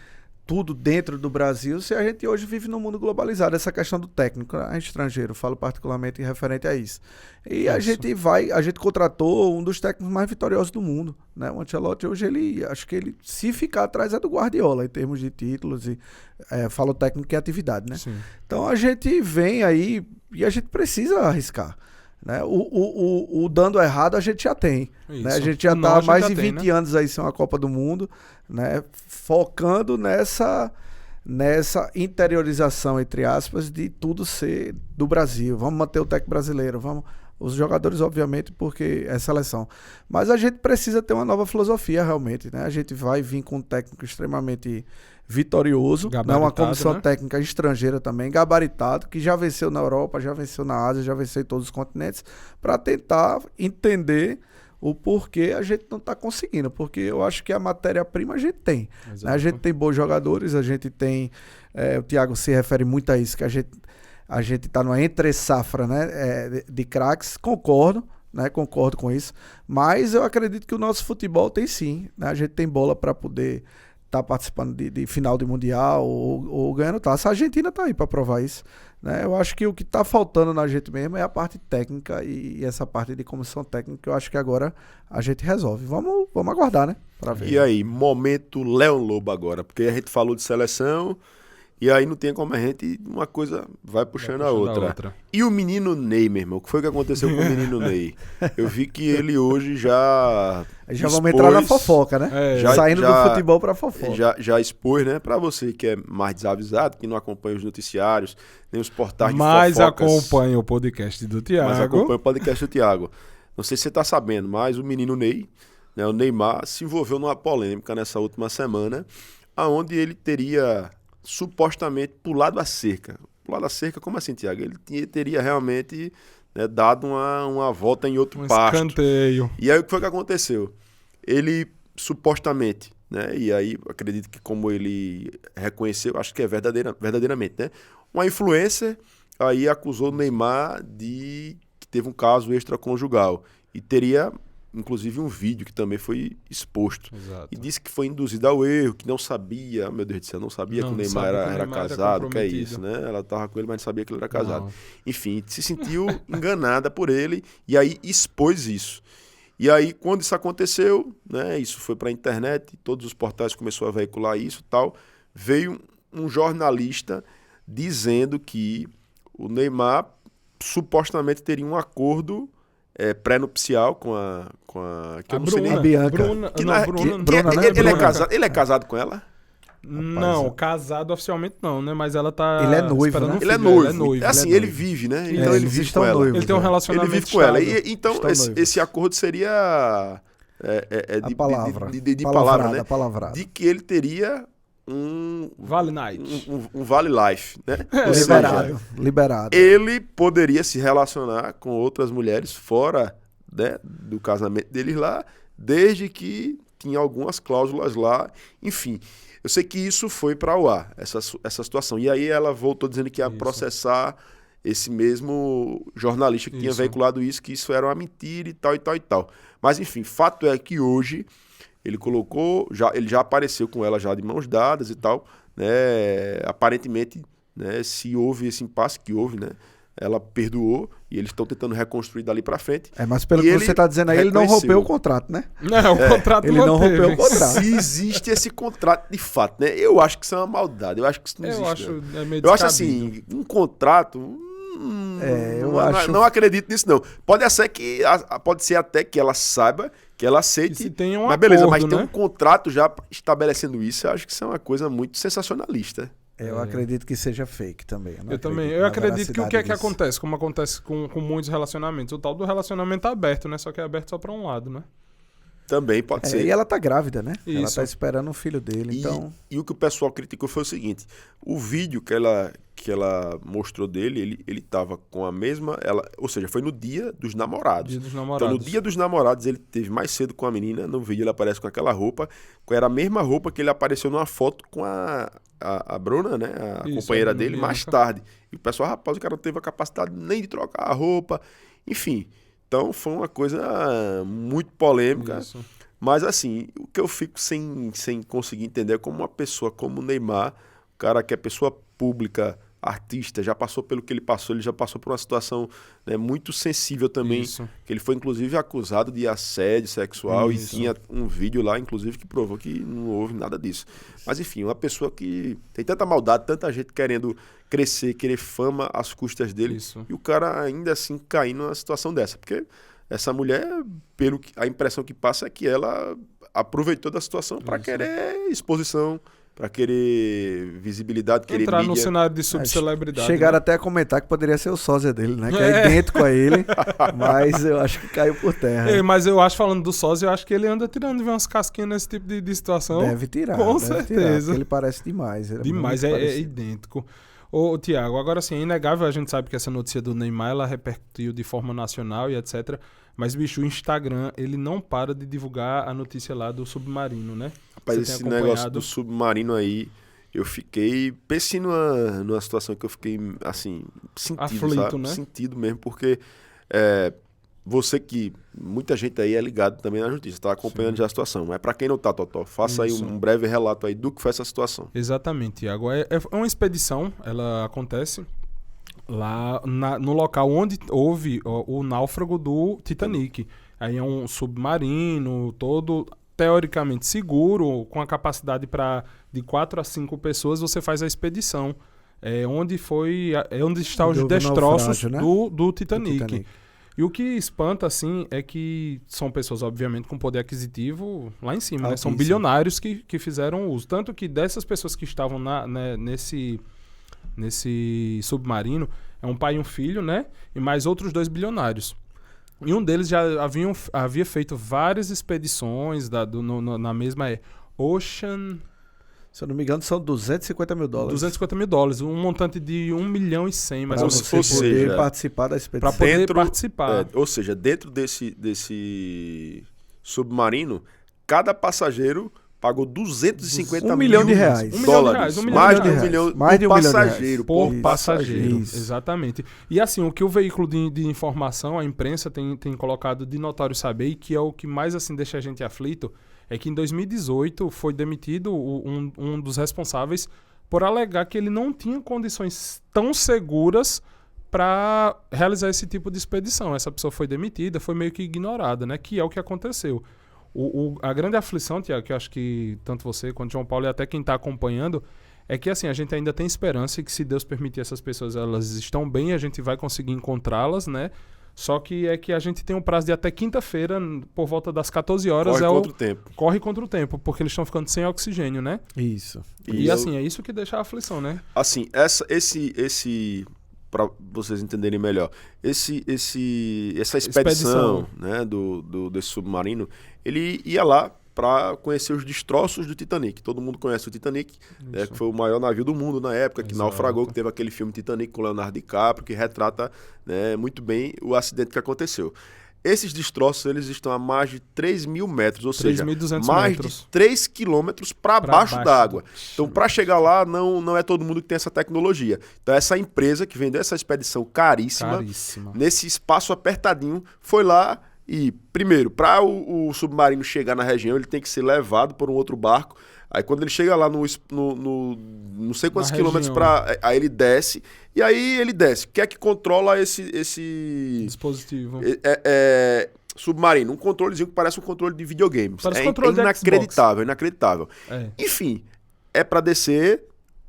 tudo dentro do Brasil, se a gente hoje vive num mundo globalizado. Essa questão do técnico, né? Estrangeiro, falo particularmente referente a isso. E a gente contratou um dos técnicos mais vitoriosos do mundo, né? O Ancelotti hoje, acho que ele, se ficar atrás, é do Guardiola, em termos de títulos, e falo técnico e atividade, né? Sim. Então a gente vem aí e a gente precisa arriscar. Né? O dando errado a gente já tem, né? A gente já está há mais de 20 anos aí sem uma Copa do Mundo, né? Focando nessa interiorização, entre aspas, de tudo ser do Brasil. Vamos manter o técnico brasileiro, os jogadores, obviamente, porque é seleção. Mas a gente precisa ter uma nova filosofia, realmente, né? A gente vai vir com um técnico extremamente vitorioso, né? Uma comissão técnica estrangeira também, gabaritado, que já venceu na Europa, já venceu na Ásia, já venceu em todos os continentes, para tentar entender o porquê a gente não está conseguindo. Porque eu acho que a matéria-prima a gente tem. Né? A gente tem bons jogadores, a gente tem... o Thiago se refere muito a isso, que a gente está numa entre-safra, né, de craques, concordo com isso, mas eu acredito que o nosso futebol tem sim, né, a gente tem bola para poder estar participando de final de Mundial ou ganhando taça. A Argentina está aí para provar isso, né? Eu acho que o que está faltando na gente mesmo é a parte técnica e essa parte de comissão técnica, eu acho que agora a gente resolve. Vamos aguardar, né, para ver. E aí, momento Leão Lobo agora, porque a gente falou de seleção... E aí não tem como a gente... Uma coisa vai puxando a outra. E o menino Ney, meu irmão? O que foi que aconteceu com o menino Ney? Eu vi que ele hoje já... vamos entrar na fofoca, né? Saindo do futebol pra fofoca. Já expôs, né? Pra você que é mais desavisado, que não acompanha os noticiários, nem os portais de fofocas. Mas acompanha o podcast do Thiago. Não sei se você tá sabendo, mas o menino Ney, né, o Neymar, se envolveu numa polêmica nessa última semana, onde ele teria... supostamente pulado a cerca. Pulado a cerca, como assim, Thiago? Ele teria realmente, né, dado uma volta em outro pasto. Escanteio. E aí o que foi que aconteceu? Ele supostamente, né, e aí acredito que como ele reconheceu, acho que é verdadeiramente, né, uma influencer aí acusou o Neymar de que teve um caso extraconjugal e teria inclusive um vídeo que também foi exposto. Exato. E disse que foi induzido ao erro, que não sabia, meu Deus do céu, não sabia que o Neymar era casado, que é isso, né? Ela estava com ele, mas não sabia que ele era casado. Não. Enfim, se sentiu enganada por ele e aí expôs isso. E aí, quando isso aconteceu, né, isso foi para a internet, todos os portais começaram a veicular isso e tal, veio um jornalista dizendo que o Neymar supostamente teria um acordo pré-nupcial com a que eu não sei nem a Bianca. Ele é casado com ela? Não, casado oficialmente não, né? Mas ela tá... Ele é noivo, né? Ele é noivo. Assim, ele vive, né? Então ele vive com ela. Noivos, ele tem um relacionamento Ele vive com ela. Então esse acordo seria... de palavra, né? De que ele teria um Vale Night. Um Vale Life, né? Liberado. Ele poderia se relacionar com outras mulheres fora, né, do casamento deles lá, desde que tinha algumas cláusulas lá, enfim. Eu sei que isso foi para o ar, essa situação. E aí ela voltou dizendo que ia processar esse mesmo jornalista que tinha veiculado isso, que isso era uma mentira e tal, e tal, e tal. Mas, enfim, fato é que hoje ele ele já apareceu com ela já de mãos dadas e tal, né? Aparentemente, né, se houve esse impasse que houve, né? Ela perdoou e eles estão tentando reconstruir dali para frente. Mas pelo que você está dizendo aí, ele não rompeu o contrato, né? Não, o contrato ele não rompeu o contrato. Se existe esse contrato de fato, né? Eu acho que isso é uma maldade. Eu acho que isso não existe. Eu acho assim, um contrato... Não acredito nisso, não. Pode ser até que ela saiba, que ela aceite. Se tem um mas beleza, acordo, mas tem um contrato já estabelecendo isso. Eu acho que isso é uma coisa muito sensacionalista. Eu acredito que seja fake também. Eu acredito que o que é que acontece? Como acontece com muitos relacionamentos. O tal do relacionamento é aberto, né? Só que é aberto só pra um lado, né? Também pode ser. E ela tá grávida, né? Ela Isso. tá esperando um filho dele, então... E o que o pessoal criticou foi o seguinte: o vídeo que ela mostrou dele, ele tava com a mesma. Ou seja, foi no dia dos namorados. Dia dos Então, namorados. no dia dos namorados, ele teve mais cedo com a menina. No vídeo, ele aparece com aquela roupa, que era a mesma roupa que ele apareceu numa foto com a Bruna, né? A Isso, companheira a Bruna dele, mais Bianca. tarde. E o pessoal, rapaz, o cara não teve a capacidade nem de trocar a roupa. Enfim. Então, foi uma coisa muito polêmica. Isso. Mas assim, o que eu fico sem conseguir entender é como uma pessoa como o Neymar, o cara que é pessoa pública, artista, já passou pelo que ele já passou por uma situação, né, muito sensível também, Isso. que ele foi inclusive acusado de assédio sexual Isso. e tinha um vídeo lá, inclusive, que provou que não houve nada disso. Mas enfim, uma pessoa que tem tanta maldade, tanta gente querendo crescer, querer fama às custas dele, Isso. e o cara ainda assim cair numa situação dessa, porque essa mulher, a impressão que passa é que ela aproveitou da situação para Isso. querer exposição, para querer visibilidade, querer Entrar no mídia. cenário de subcelebridade. Chegaram né? até a comentar que poderia ser o sósia dele, né? Que é idêntico a ele, mas eu acho que caiu por terra. Ei, mas eu acho, falando do sósia, eu acho que ele anda tirando umas casquinhas nesse tipo de situação. Deve tirar. Com deve tirar, certeza. porque ele parece demais. Ele Demais, muito é parecido. idêntico. Ô, Tiago, agora sim, é inegável, a gente sabe que essa notícia do Neymar, ela repercutiu de forma nacional e etc. Mas, bicho, o Instagram, ele não para de divulgar a notícia lá do submarino, né? Rapaz, Você tem esse acompanhado? negócio do submarino aí, eu fiquei... Pensei numa situação que eu fiquei, assim, sentido, Aflito, sabe? né? Sentido mesmo, porque você que... Muita gente aí é ligado também na notícia, tá acompanhando já a situação. Mas pra quem não tá, Totó, faça Isso. aí um breve relato aí do que foi essa situação. Exatamente, Tiago. É uma expedição, ela acontece lá no local onde houve o náufrago do Titanic. Aí é um submarino todo teoricamente seguro, com a capacidade de 4 a 5 pessoas, você faz a expedição. É onde está os Onde houve o destroços naufrágio, né? do Titanic. E o que espanta, assim, é que são pessoas, obviamente, com poder aquisitivo lá em cima, né? São Altíssimo. bilionários que fizeram uso. Tanto que dessas pessoas que estavam nesse submarino, é um pai e um filho, né? E mais outros 2 bilionários. E um deles já havia feito várias expedições na mesma Ocean... Se eu não me engano, são $250 mil. $250 mil, um montante de 1 milhão e 100, mais Pra ou menos. você Ou poder seja, participar da Para expedição. poder participar. Ou seja, dentro desse submarino, cada passageiro pagou 250 1 milhão de reais. R$1 milhão dólares. de reais, Mais R$1 de milhão um de milhão Mais de por R$1 milhão de reais. passageiro. Por Por passageiro. Isso. Exatamente. E assim, o que o veículo de informação, a imprensa, tem colocado de notório saber, e que é o que mais assim deixa a gente aflito, é que em 2018 foi demitido um dos responsáveis por alegar que ele não tinha condições tão seguras para realizar esse tipo de expedição. Essa pessoa foi demitida, foi meio que ignorada, né? Que é o que aconteceu. A grande aflição, Tiago, que eu acho que tanto você quanto João Paulo e até quem está acompanhando, é que assim, a gente ainda tem esperança e que, se Deus permitir, essas pessoas elas estão bem, a gente vai conseguir encontrá-las, né? Só que é que a gente tem um prazo de até quinta-feira, por volta das 14 horas. Corre contra o tempo. Corre contra o tempo, porque eles estão ficando sem oxigênio, né? Isso. E assim, é isso que deixa a aflição, né? Assim, esse para vocês entenderem melhor, essa expedição, né, desse submarino, ele ia lá para conhecer os destroços do Titanic. Todo mundo conhece o Titanic, né, que foi o maior navio do mundo na época, que Exato. naufragou, que teve aquele filme Titanic com Leonardo DiCaprio, que retrata, né, muito bem o acidente que aconteceu. Esses destroços, eles estão a mais de 3 mil metros, ou seja, 3.200 mais metros. de 3 quilômetros para baixo d'água. Então, para chegar lá, não é todo mundo que tem essa tecnologia. Então, essa empresa que vendeu essa expedição caríssima, nesse espaço apertadinho, foi lá e, primeiro, para o submarino chegar na região, ele tem que ser levado por um outro barco. Aí quando ele chega lá no não sei quantos quilômetros aí ele desce, e aí ele desce. O que é que controla esse dispositivo? Submarino? Um controlezinho que parece um controle de videogame. Parece controle de inacreditável, inacreditável. Enfim, é para descer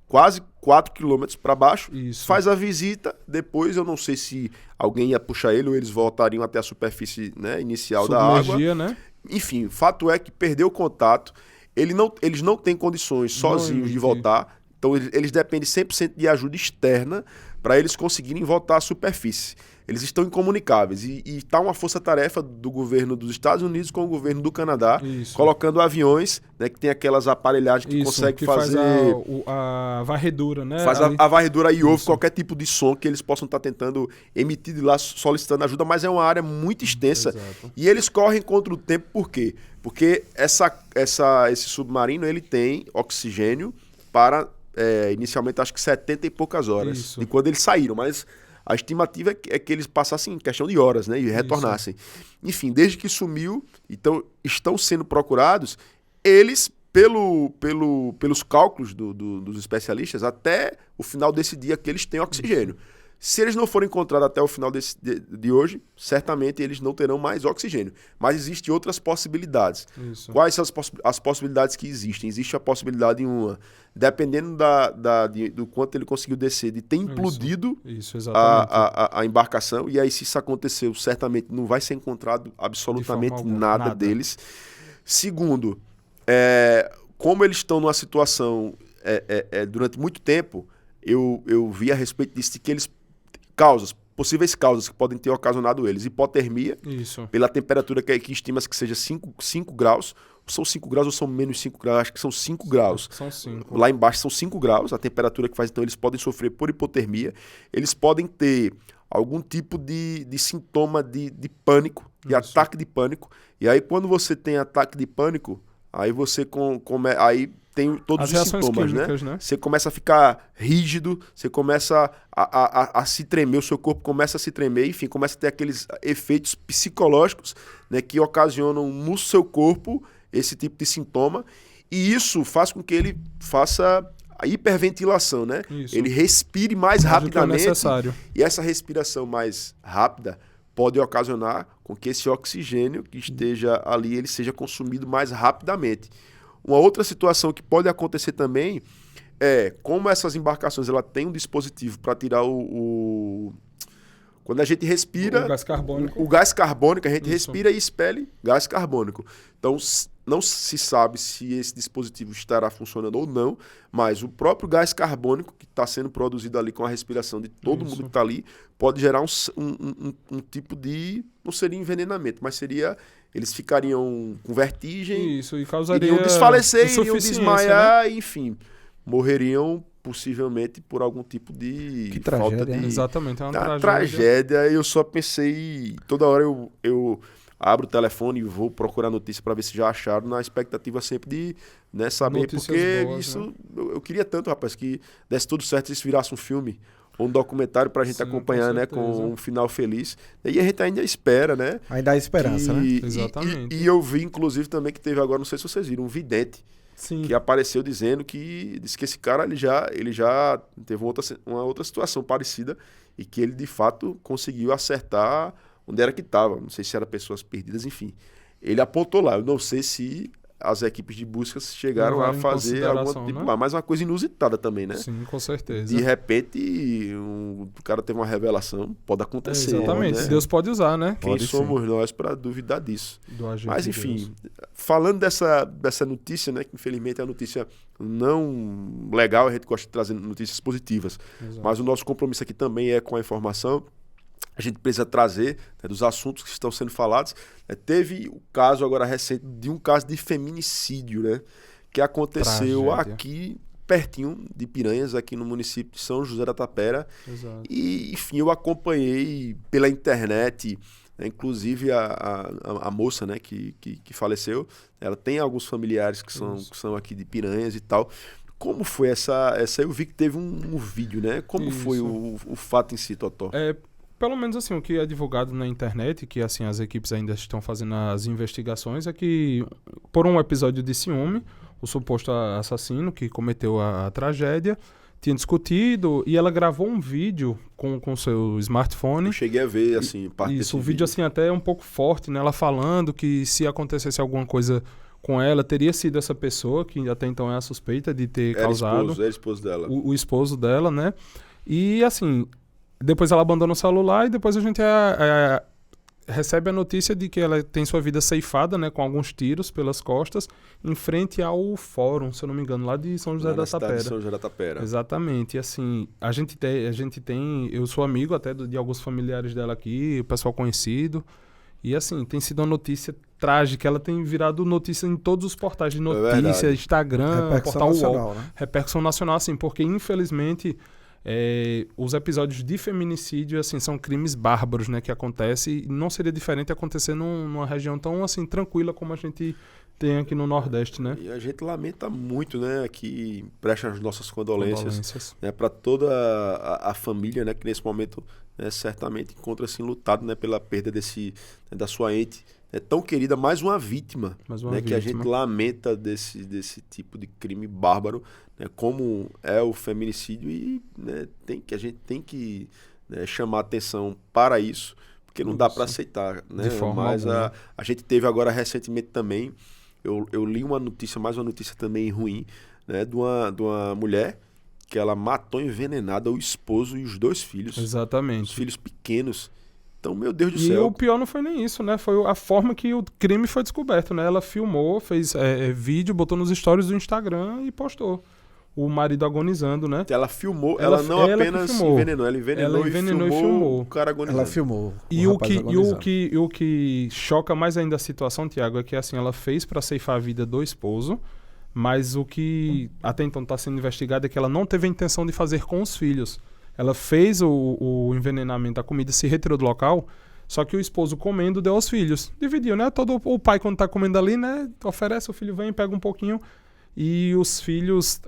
quase 4 quilômetros para baixo, Isso. faz a visita, depois eu não sei se alguém ia puxar ele ou eles voltariam até a superfície, né, inicial da água. Né? Enfim, o fato é que perdeu o contato. Eles não têm condições sozinhos de voltar, então eles dependem 100% de ajuda externa para eles conseguirem voltar à superfície. eles estão incomunicáveis. E está uma força-tarefa do governo dos Estados Unidos com o governo do Canadá, Isso. colocando aviões, né, que tem aquelas aparelhagens que conseguem fazer... Faz a varredura, né? Faz a varredura e ouve qualquer tipo de som que eles possam estar tentando emitir de lá, solicitando ajuda, mas é uma área muito extensa. Exato. E eles correm contra o tempo, por quê? Porque esse submarino ele tem oxigênio para, inicialmente, acho que 70 e poucas horas. Isso. De quando eles saíram, mas a estimativa é que eles passassem em questão de horas, né? E retornassem. Enfim, desde que sumiu, então estão sendo procurados, eles... pelos cálculos dos especialistas, até o final desse dia que eles têm oxigênio. Se eles não forem encontrados até o final de hoje, certamente eles não terão mais oxigênio. Mas existem outras possibilidades. Isso. Quais são as possibilidades que existem? Existe a possibilidade dependendo do quanto ele conseguiu descer, de ter implodido Isso, exatamente. a embarcação, e aí se isso aconteceu, certamente não vai ser encontrado absolutamente alguma, nada deles. Segundo, como eles estão numa situação durante muito tempo, eu vi a respeito disso, de que possíveis causas que podem ter ocasionado eles. Hipotermia, Isso. pela temperatura que estima-se que seja 5 graus. São 5 graus ou são menos 5 graus? Acho que são 5 graus. São 5. Lá embaixo são 5 graus, a temperatura que faz, então eles podem sofrer por hipotermia. Eles podem ter algum tipo de sintoma de pânico, de ataque de pânico. E aí quando você tem ataque de pânico, aí você aí tem todos As os reações sintomas, químicas, né? né? Você começa a ficar rígido, você começa a se tremer, o seu corpo começa a se tremer, enfim, começa a ter aqueles efeitos psicológicos, né, que ocasionam no seu corpo esse tipo de sintoma. E isso faz com que ele faça a hiperventilação, né? Isso. Ele respire mais rapidamente. Necessário. E essa respiração mais rápida pode ocasionar com que esse oxigênio que esteja ali, ele seja consumido mais rapidamente. Uma outra situação que pode acontecer também como essas embarcações ela têm um dispositivo para tirar quando a gente respira... O gás carbônico. O gás carbônico, a gente respira e expele gás carbônico. Então, não se sabe se esse dispositivo estará funcionando ou não, mas o próprio gás carbônico que está sendo produzido ali com a respiração de todo mundo que está ali, pode gerar um tipo de... Não seria envenenamento, mas seria... Eles ficariam com vertigem, Isso, e causaria iriam desfalecer, iriam insuficiência, desmaiar, né? enfim, morreriam possivelmente por algum tipo de Que falta tragédia, de... né? Exatamente, é uma Uma tragédia. tragédia. Eu só pensei... Toda hora eu abro o telefone e vou procurar notícia para ver se já acharam, na expectativa sempre de, né, saber. Notícias porque boas, isso... né? Eu queria tanto, rapaz, que desse tudo certo se isso virasse um filme ou um documentário pra gente Sim, acompanhar, com né, certeza. com um final feliz. E a gente ainda espera, né? Ainda há esperança, né? Exatamente. E eu vi, inclusive, também que teve agora, não sei se vocês viram, um vidente Sim. que apareceu dizendo disse que esse cara ele já teve uma outra situação parecida e que ele de fato conseguiu acertar onde era que estava. Não sei se era pessoas perdidas, enfim. Ele apontou lá. Eu não sei se as equipes de busca chegaram a Levaram em fazer algum consideração, tipo né? lá, mas uma coisa inusitada também, né? Sim, com certeza. De repente o cara teve uma revelação, pode acontecer. Exatamente. Né? Deus pode usar, né? Quem Pode somos nós para duvidar disso? Do agir Mas de enfim, Deus. falando dessa notícia, né, que infelizmente é uma notícia não legal, a gente gosta de trazer notícias positivas, Exato. mas o nosso compromisso aqui também é com a informação. A gente precisa trazer, né, dos assuntos que estão sendo falados. Teve o caso agora recente de um caso de feminicídio, né, que aconteceu Tragédia. aqui pertinho de Piranhas, aqui no município de São José da Tapera. Exato. E, enfim, eu acompanhei pela internet, né, inclusive a moça, né, que faleceu, ela tem alguns familiares que são aqui de Piranhas e tal. Como foi essa eu vi que teve um vídeo, né? Como Isso. foi o fato em si, Totó? Pelo menos assim, o que é divulgado na internet, que assim as equipes ainda estão fazendo as investigações, é que por um episódio de ciúme, o suposto assassino que cometeu a tragédia tinha discutido e ela gravou um vídeo com seu smartphone. Eu cheguei a ver, assim, parte Isso, desse o vídeo assim até é um pouco forte, né? Ela falando que se acontecesse alguma coisa com ela, teria sido essa pessoa, que até então é a suspeita de ter causado. Era esposo dela. O esposo dela, né? E assim, depois ela abandona o celular e depois a gente recebe a notícia de que ela tem sua vida ceifada, né, com alguns tiros pelas costas, em frente ao fórum, se eu não me engano, lá de São José da Tapera. De São José da Tapera. Exatamente. E assim, a gente tem, eu sou amigo até de alguns familiares dela aqui, o pessoal conhecido. E assim, tem sido uma notícia trágica. Ela tem virado notícia em todos os portais de notícia, Instagram, Repercussão portal nacional, UOL. né? Repercussão nacional, assim, porque infelizmente os episódios de feminicídio, assim, são crimes bárbaros, né, que acontecem. E não seria diferente acontecer numa região tão, assim, tranquila como a gente tem aqui no Nordeste, né? E a gente lamenta muito, né, aqui presta as nossas condolências. Né, para toda a família, né, que nesse momento, né, certamente encontra-se lutado, né, pela perda da sua ente, né, tão querida, mais uma vítima, né, que a gente lamenta desse tipo de crime bárbaro, né, como é o feminicídio, e né, a gente tem que, né, chamar atenção para isso, porque não dá para aceitar, né? De forma Mas alguma. a gente teve agora recentemente também, eu li mais uma notícia também ruim, né, de uma mulher que ela matou envenenada o esposo e os 2 filhos. Exatamente. Os filhos pequenos. Então, meu Deus do E céu. o pior não foi nem isso, né? Foi a forma que o crime foi descoberto, né? Ela filmou, fez vídeo, botou nos stories do Instagram e postou. O marido agonizando, né? Ela filmou, ela não apenas envenenou, ela envenenou e filmou o cara agonizando. Ela filmou. E o que choca mais ainda a situação, Tiago, é que assim, ela fez para ceifar a vida do esposo, mas o que até então está sendo investigado é que ela não teve a intenção de fazer com os filhos. Ela fez o envenenamento da comida, se retirou do local, só que o esposo comendo deu aos filhos. Dividiu, né? Todo o pai, quando tá comendo ali, né, oferece, o filho vem, pega um pouquinho. E os filhos,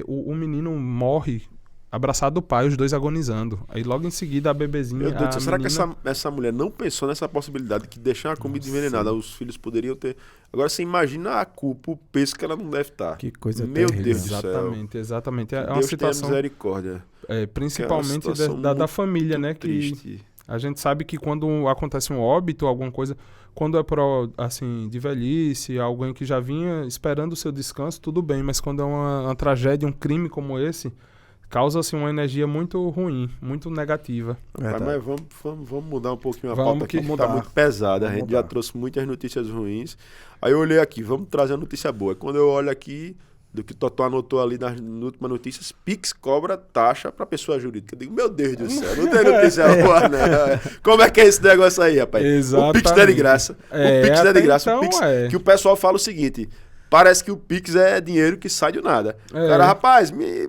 o menino morre abraçado do pai, os 2 agonizando. Aí logo em seguida a bebezinha... Meu Deus, será que menina... essa mulher não pensou nessa possibilidade de deixar a comida envenenada? Os filhos poderiam ter... Agora você imagina a culpa, o peso que ela não deve estar. Que coisa Meu terrível. Deus do céu. Exatamente. É uma Deus situação... tenha misericórdia. Principalmente É uma situação da família, né? triste. Que a gente sabe que quando acontece um óbito, alguma coisa... Quando é assim, de velhice, alguém que já vinha esperando o seu descanso, tudo bem. Mas quando é uma tragédia, um crime como esse, causa assim, uma energia muito ruim, muito negativa. Mas vamos mudar um pouquinho a pauta aqui, que tá muito pesada. A gente já trouxe muitas notícias ruins. Aí eu olhei aqui, vamos trazer a notícia boa. Quando eu olho aqui, do que Totó anotou ali nas últimas notícias, Pix cobra taxa para pessoa jurídica. Eu digo, meu Deus do céu, não tem notícia boa, né? Como é que é esse negócio aí, rapaz? Exatamente. O Pix não é de graça. O Pix é de graça. Então O Pix, que o pessoal fala o seguinte... Parece que o Pix é dinheiro que sai do nada. Cara, rapaz, me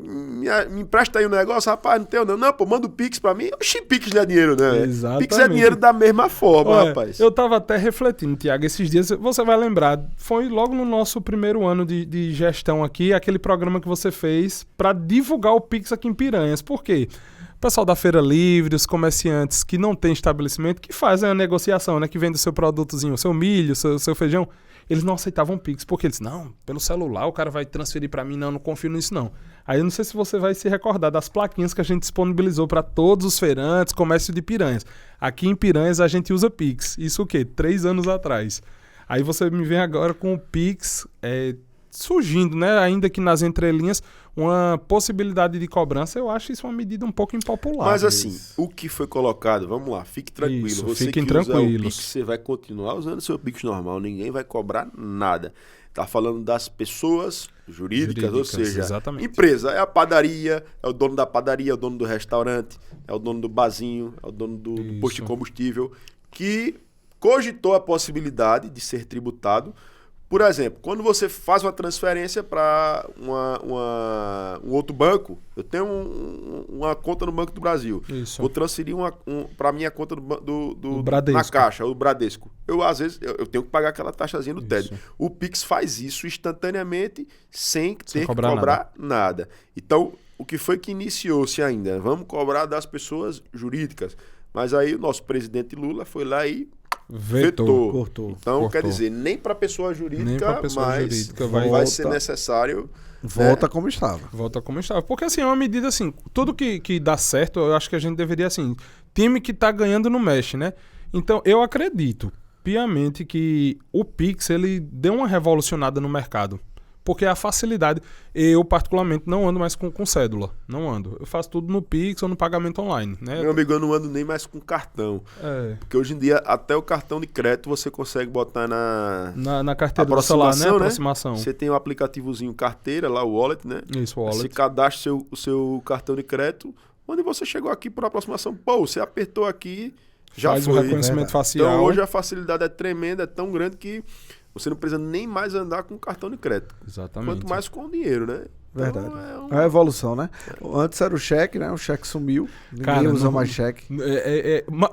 empresta aí um negócio, rapaz, não tenho não. Não, pô, manda o Pix pra mim. Oxi, Pix não é dinheiro, né? Exatamente. Pix é dinheiro da mesma forma, rapaz. Eu tava até refletindo, Tiago, esses dias, você vai lembrar, foi logo no nosso primeiro ano de gestão aqui, aquele programa que você fez pra divulgar o Pix aqui em Piranhas. Por quê? O pessoal da Feira Livre, os comerciantes que não tem estabelecimento, que fazem a negociação, né? Que vende o seu produtozinho, o seu milho, o seu feijão. Eles não aceitavam Pix, porque eles, não, pelo celular o cara vai transferir para mim, não confio nisso não. Aí eu não sei se você vai se recordar das plaquinhas que a gente disponibilizou para todos os feirantes, comércio de Piranhas. Aqui em Piranhas a gente usa Pix, isso o quê? 3 anos atrás. Aí você me vem agora com o Pix surgindo, né, ainda que nas entrelinhas, uma possibilidade de cobrança. Eu acho isso uma medida um pouco impopular. Mas assim, o que foi colocado, vamos lá, fique tranquilo. Isso, você fiquem que usa tranquilos. o Pix, você vai continuar usando seu Pix normal, ninguém vai cobrar nada. Tá falando das pessoas jurídicas, ou seja, exatamente. Empresa, é a padaria, é o dono da padaria, é o dono do restaurante, é o dono do barzinho, é o dono do posto de combustível, que cogitou a possibilidade de ser tributado. Por exemplo, quando você faz uma transferência para um outro banco, eu tenho uma conta no Banco do Brasil. Isso. Vou transferir para a minha conta do Bradesco. na Caixa, o Bradesco. Às vezes, eu tenho que pagar aquela taxazinha do TED. O Pix faz isso instantaneamente, sem ter que cobrar nada. Então, o que foi que iniciou-se ainda? Vamos cobrar das pessoas jurídicas. Mas aí o nosso presidente Lula foi lá e vetou. Cortou. Então, quer dizer, nem para pessoa jurídica, vai vai ser necessário... Volta como estava. Volta como estava. Porque, assim, é uma medida, assim, tudo que dá certo, eu acho que a gente deveria, assim, time que tá ganhando não mexe, né? Então, eu acredito piamente que o Pix, ele deu uma revolucionada no mercado. Porque a facilidade... Eu, particularmente, não ando mais com cédula. Não ando. Eu faço tudo no Pix ou no pagamento online, né? Meu amigo, eu não ando nem mais com cartão. Porque hoje em dia, até o cartão de crédito você consegue botar na carteira do celular, né? Aproximação. Você tem o aplicativozinho carteira, lá o wallet, né? Isso, o wallet. Você cadastra o seu cartão de crédito. Onde você chegou aqui por aproximação, você apertou aqui, já faz foi. um reconhecimento facial. Então hoje a facilidade é tremenda, é tão grande que você não precisa nem mais andar com cartão de crédito. Exatamente. Quanto mais com o dinheiro, né? Verdade. É uma evolução, né? Antes era o cheque, né? O cheque sumiu. Ninguém usa mais cheque.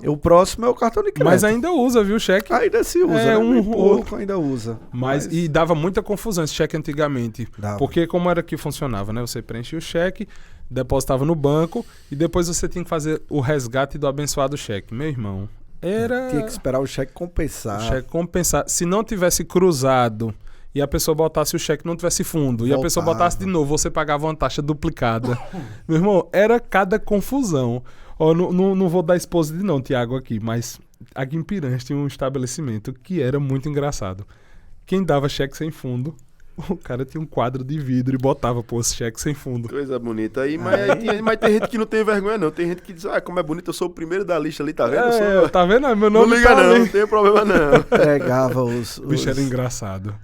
O próximo é o cartão de crédito. Mas ainda usa, viu, o cheque? Ainda se usa, né? Pouco ainda usa. E dava muita confusão esse cheque antigamente. Dava. Porque como era que funcionava, né? Você preenchia o cheque, depositava no banco e depois você tinha que fazer o resgate do abençoado cheque. Meu irmão, tinha que esperar o cheque compensar. O cheque compensar. Se não tivesse cruzado e a pessoa botasse o cheque não tivesse fundo, e a pessoa botasse de novo, você pagava uma taxa duplicada. Meu irmão, era cada confusão. Não vou dar esposa de não, Tiago, aqui, mas aqui em Piranhas tinha um estabelecimento que era muito engraçado. Quem dava cheque sem fundo, o cara tinha um quadro de vidro e botava, esse cheque sem fundo. Coisa bonita. Mas tem gente que não tem vergonha, não. Tem gente que diz, como é bonito, eu sou o primeiro da lista ali, tá vendo? Tá vendo? Meu nome não liga tá não, ali. não tem problema não. Pegava os... O bicho era engraçado.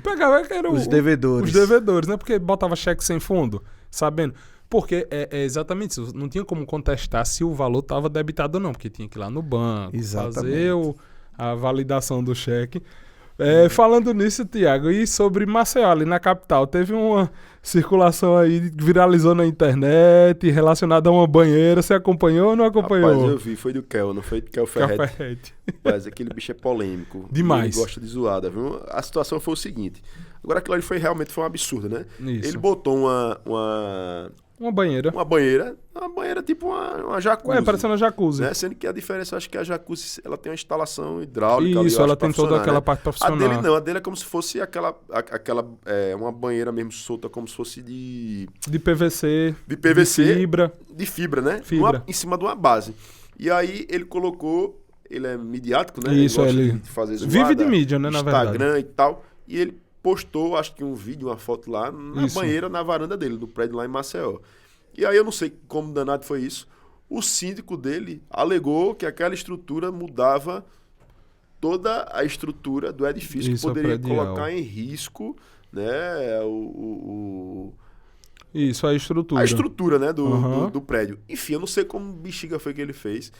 Pegava os devedores. Os devedores, né? Porque botava cheque sem fundo, sabendo. Porque é exatamente isso. Não tinha como contestar se o valor estava debitado ou não, porque tinha que ir lá no banco, fazer a validação do cheque. Falando nisso, Tiago, e sobre Maceió, ali na capital, teve uma circulação aí, viralizou na internet, relacionada a uma banheira. Você acompanhou ou não acompanhou? Rapaz, eu vi, foi do Kel, não foi do Kel Ferretti. Rapaz, aquele bicho é polêmico. Demais. Ele gosta de zoada, viu? A situação foi o seguinte. Agora aquilo ali realmente foi um absurdo, né? Isso. Ele botou uma banheira. Uma banheira tipo uma jacuzzi. Parecendo uma jacuzzi. Né? Sendo que a diferença, acho que a jacuzzi, ela tem uma instalação hidráulica. Isso, ela tem toda aquela parte profissional. A dele não, a dele é como se fosse uma banheira mesmo solta, como se fosse de PVC. De PVC. De fibra, né? Fibra. Em cima de uma base. E aí ele colocou, ele é midiático, né? Isso, ele de fazer zoada, vive de mídia, né, na verdade. Instagram e tal. E ele postou, acho que um vídeo, uma foto lá na banheira, na varanda dele, no prédio lá em Maceió. E aí eu não sei como danado foi isso. O síndico dele alegou que aquela estrutura mudava toda a estrutura do edifício, isso, que poderia predial. colocar em risco, né, Isso, a estrutura. A estrutura, né, do prédio. Enfim, eu não sei como bexiga foi que ele fez.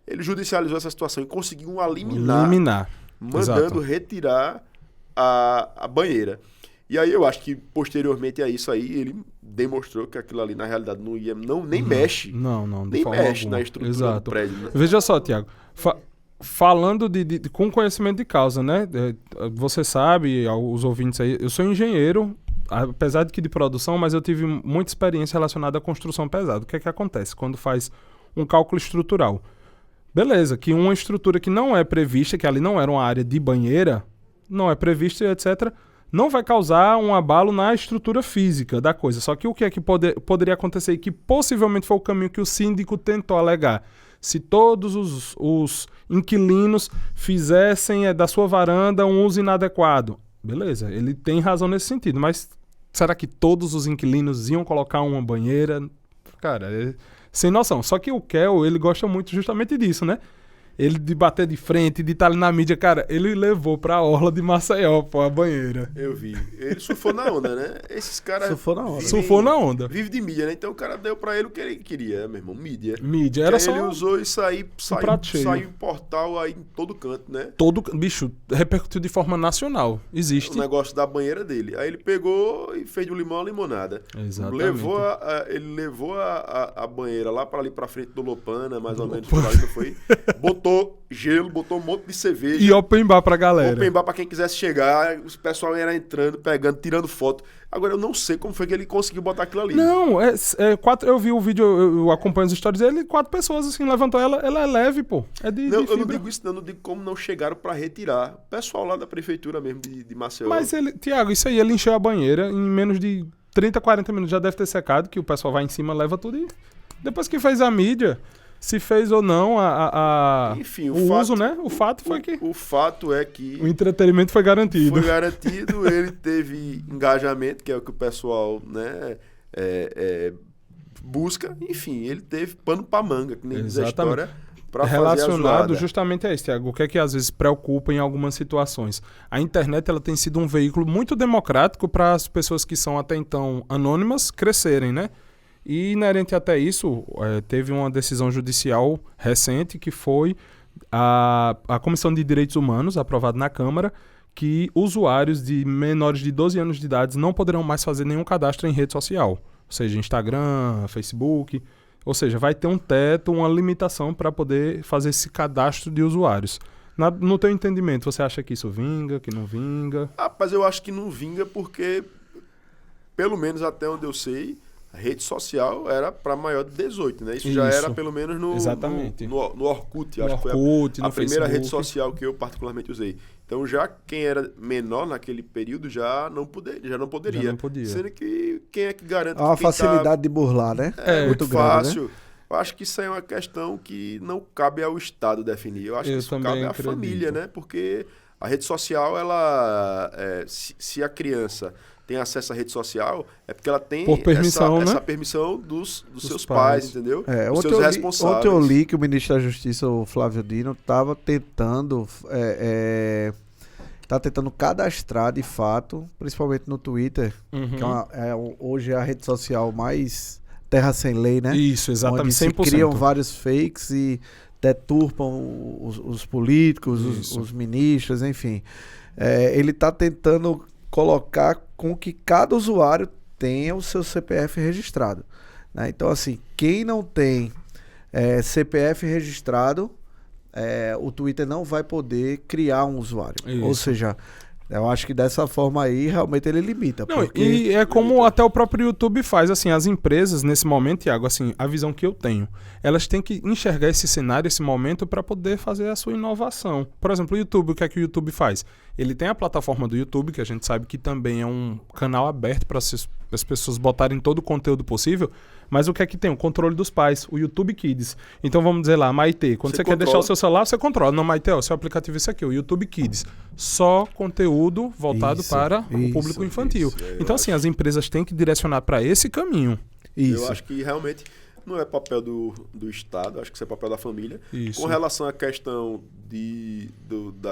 Ele judicializou essa situação e conseguiu eliminar. Mandando retirar a banheira. E aí eu acho que posteriormente a isso aí, ele demonstrou que aquilo ali na realidade nem mexe. Não, nem mexe na estrutura do prédio. Né? Veja só, Tiago, falando com conhecimento de causa, né? Você sabe, os ouvintes aí, eu sou engenheiro, apesar de que de produção, mas eu tive muita experiência relacionada à construção pesada. O que é que acontece quando faz um cálculo estrutural? Beleza, que uma estrutura que não é prevista, que ali não era uma área de banheira, não é prevista, etc., não vai causar um abalo na estrutura física da coisa. Só que o que é que poderia acontecer e que possivelmente foi o caminho que o síndico tentou alegar? Se todos os inquilinos fizessem da sua varanda um uso inadequado. Beleza, ele tem razão nesse sentido, mas será que todos os inquilinos iam colocar uma banheira? Cara, sem noção. Só que o Kel, ele gosta muito justamente disso, né? Ele de bater de frente, de estar ali na mídia, cara, ele levou pra orla de Maceió, pô, a banheira. Eu vi. Ele surfou na onda, né? Esses caras... Surfou na onda. Vive de mídia, né? Então o cara deu pra ele o que ele queria, meu irmão, mídia. Mídia, era só... Ele usou isso aí, saiu em portal aí em todo canto, né? Bicho, repercutiu de forma nacional. Existe. O negócio da banheira dele. Aí ele pegou e fez de um limão a limonada. Exatamente. Ele levou a banheira lá pra frente do Lopana, mais ou menos, por aí, não foi? Botou gelo, botou um monte de cerveja. E open bar pra galera. Open bar pra quem quisesse chegar. O pessoal era entrando, pegando, tirando foto. Agora, eu não sei como foi que ele conseguiu botar aquilo ali. Não, eu vi o vídeo, eu acompanho as histórias dele, 4 pessoas assim, levantou ela é leve, pô. É de eu fibra. não digo isso, não. Eu não digo como não chegaram pra retirar. O pessoal lá da prefeitura mesmo de Maceió. Mas Tiago, isso aí, ele encheu a banheira em menos de 30, 40 minutos. Já deve ter secado, que o pessoal vai em cima, leva tudo e... Depois que fez a mídia... se fez ou não Enfim, o uso, né? O fato foi que O fato é que o entretenimento foi garantido. foi garantido, ele teve engajamento, que é o que o pessoal, né, busca. Enfim, ele teve pano pra manga, que nem diz a Exatamente. história, pra fazer a Relacionado zoada. justamente a isso, Thiago. O que é que às vezes preocupa em algumas situações? A internet ela tem sido um veículo muito democrático para as pessoas que são até então anônimas crescerem, né? E inerente até isso, teve uma decisão judicial recente que foi a Comissão de Direitos Humanos, aprovada na Câmara, que usuários de menores de 12 anos de idade não poderão mais fazer nenhum cadastro em rede social. Ou seja, Instagram, Facebook. Ou seja, vai ter um teto, uma limitação para poder fazer esse cadastro de usuários. No teu entendimento, você acha que isso vinga, que não vinga? Rapaz, eu acho que não vinga porque, pelo menos até onde eu sei, a rede social era para maior de 18, né? Isso já era pelo menos Exatamente. no Orkut. No Acho que Orkut, foi a no primeira rede Facebook. social que eu particularmente usei. Então já quem era menor naquele período já não poderia. Já não podia. Sendo que quem é que garante Há uma que quem facilidade de burlar, né? é muito grande, fácil. né? Eu acho que isso aí é uma questão que não cabe ao Estado definir. Eu acho Eu que isso também cabe à acredito. família, né? Porque a rede social, ela, se a criança tem acesso à rede social, é porque ela tem Por permissão, essa né? permissão dos seus pais. pais, entendeu? É, Dos ontem, seus eu li, responsáveis. ontem eu li que o ministro da Justiça, o Flávio Dino, estava tentando cadastrar de fato, principalmente no Twitter, Uhum. que hoje é a rede social mais terra sem lei, né? Isso, exatamente, Onde se 100%. criam vários fakes e deturpam os políticos, os ministros, enfim. Ele está tentando colocar com que cada usuário tenha o seu CPF registrado, né? Então, assim, quem não tem CPF registrado, o Twitter não vai poder criar um usuário. Isso. Ou seja, eu acho que dessa forma aí, realmente ele limita. Não, porque... e é como até o próprio YouTube faz, assim, as empresas nesse momento, Thiago, assim, a visão que eu tenho, elas têm que enxergar esse cenário, esse momento para poder fazer a sua inovação. Por exemplo, o YouTube, o que é que o YouTube faz? Ele tem a plataforma do YouTube, que a gente sabe que também é um canal aberto para as pessoas botarem todo o conteúdo possível, mas o que é que tem? O controle dos pais, o YouTube Kids. Então vamos dizer lá, Maitê, quando você quer deixar o seu celular, você controla. Não, Maitê, o seu aplicativo é esse aqui, o YouTube Kids. Só conteúdo voltado para o público infantil. Então assim, as empresas têm que direcionar para esse caminho. Isso. Eu acho que realmente não é papel do Estado, acho que isso é papel da família. Isso. Com relação à questão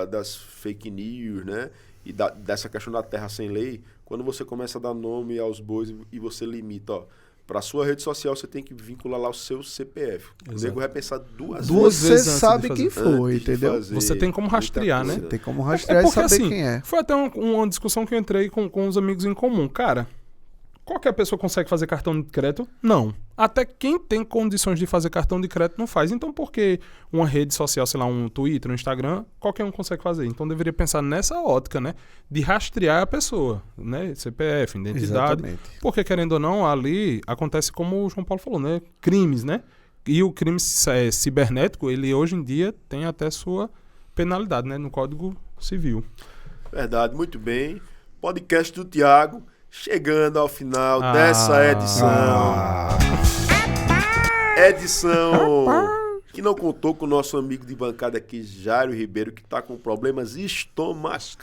das fake news, né? E dessa questão da terra sem lei, quando você começa a dar nome aos bois e você limita, ó, para sua rede social você tem que vincular lá o seu CPF. O nego vai pensar duas Você vezes antes sabe de quem fazer. foi, antes de entendeu? fazer Você tem como rastrear, muita né? coisa. Tem como rastrear e porque, saber assim, quem é. Foi até uma discussão que eu entrei com uns amigos em comum. Cara, qualquer pessoa consegue fazer cartão de crédito? Não. Até quem tem condições de fazer cartão de crédito não faz. Então, por que uma rede social, sei lá, um Twitter, um Instagram, qualquer um consegue fazer? Então, deveria pensar nessa ótica, né? De rastrear a pessoa, né? CPF, identidade. Exatamente. Porque, querendo ou não, ali acontece como o João Paulo falou, né? Crimes, né? E o crime cibernético, ele hoje em dia tem até sua penalidade, né? No Código Civil. Verdade, muito bem. Podcast do Thiago chegando ao final dessa edição. Edição que não contou com o nosso amigo de bancada aqui, Jairo Ribeiro, que está com problemas estomacais.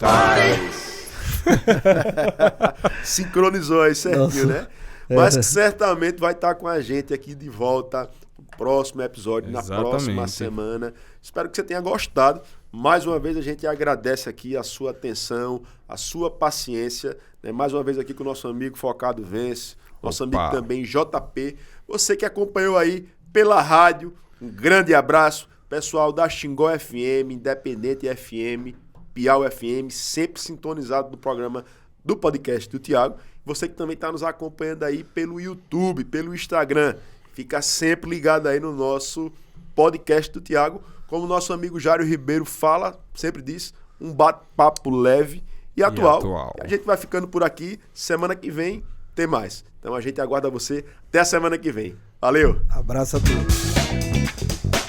Sincronizou aí certinho, né? Mas que certamente vai estar com a gente aqui de volta no próximo episódio, na próxima semana. Espero que você tenha gostado. Mais uma vez a gente agradece aqui a sua atenção, a sua paciência, né? Mais uma vez aqui com o nosso amigo Focado Vence, nosso amigo também JP. Você que acompanhou aí pela rádio, um grande abraço. Pessoal da Xingó FM, Independente FM, Piau FM, sempre sintonizado no programa do podcast do Thiago. Você que também está nos acompanhando aí pelo YouTube, pelo Instagram. Fica sempre ligado aí no nosso podcast do Thiago. Como o nosso amigo Jário Ribeiro fala, sempre diz, um bate-papo leve e atual. A gente vai ficando por aqui. Semana que vem tem mais. Então a gente aguarda você até a semana que vem. Valeu! Abraço a todos.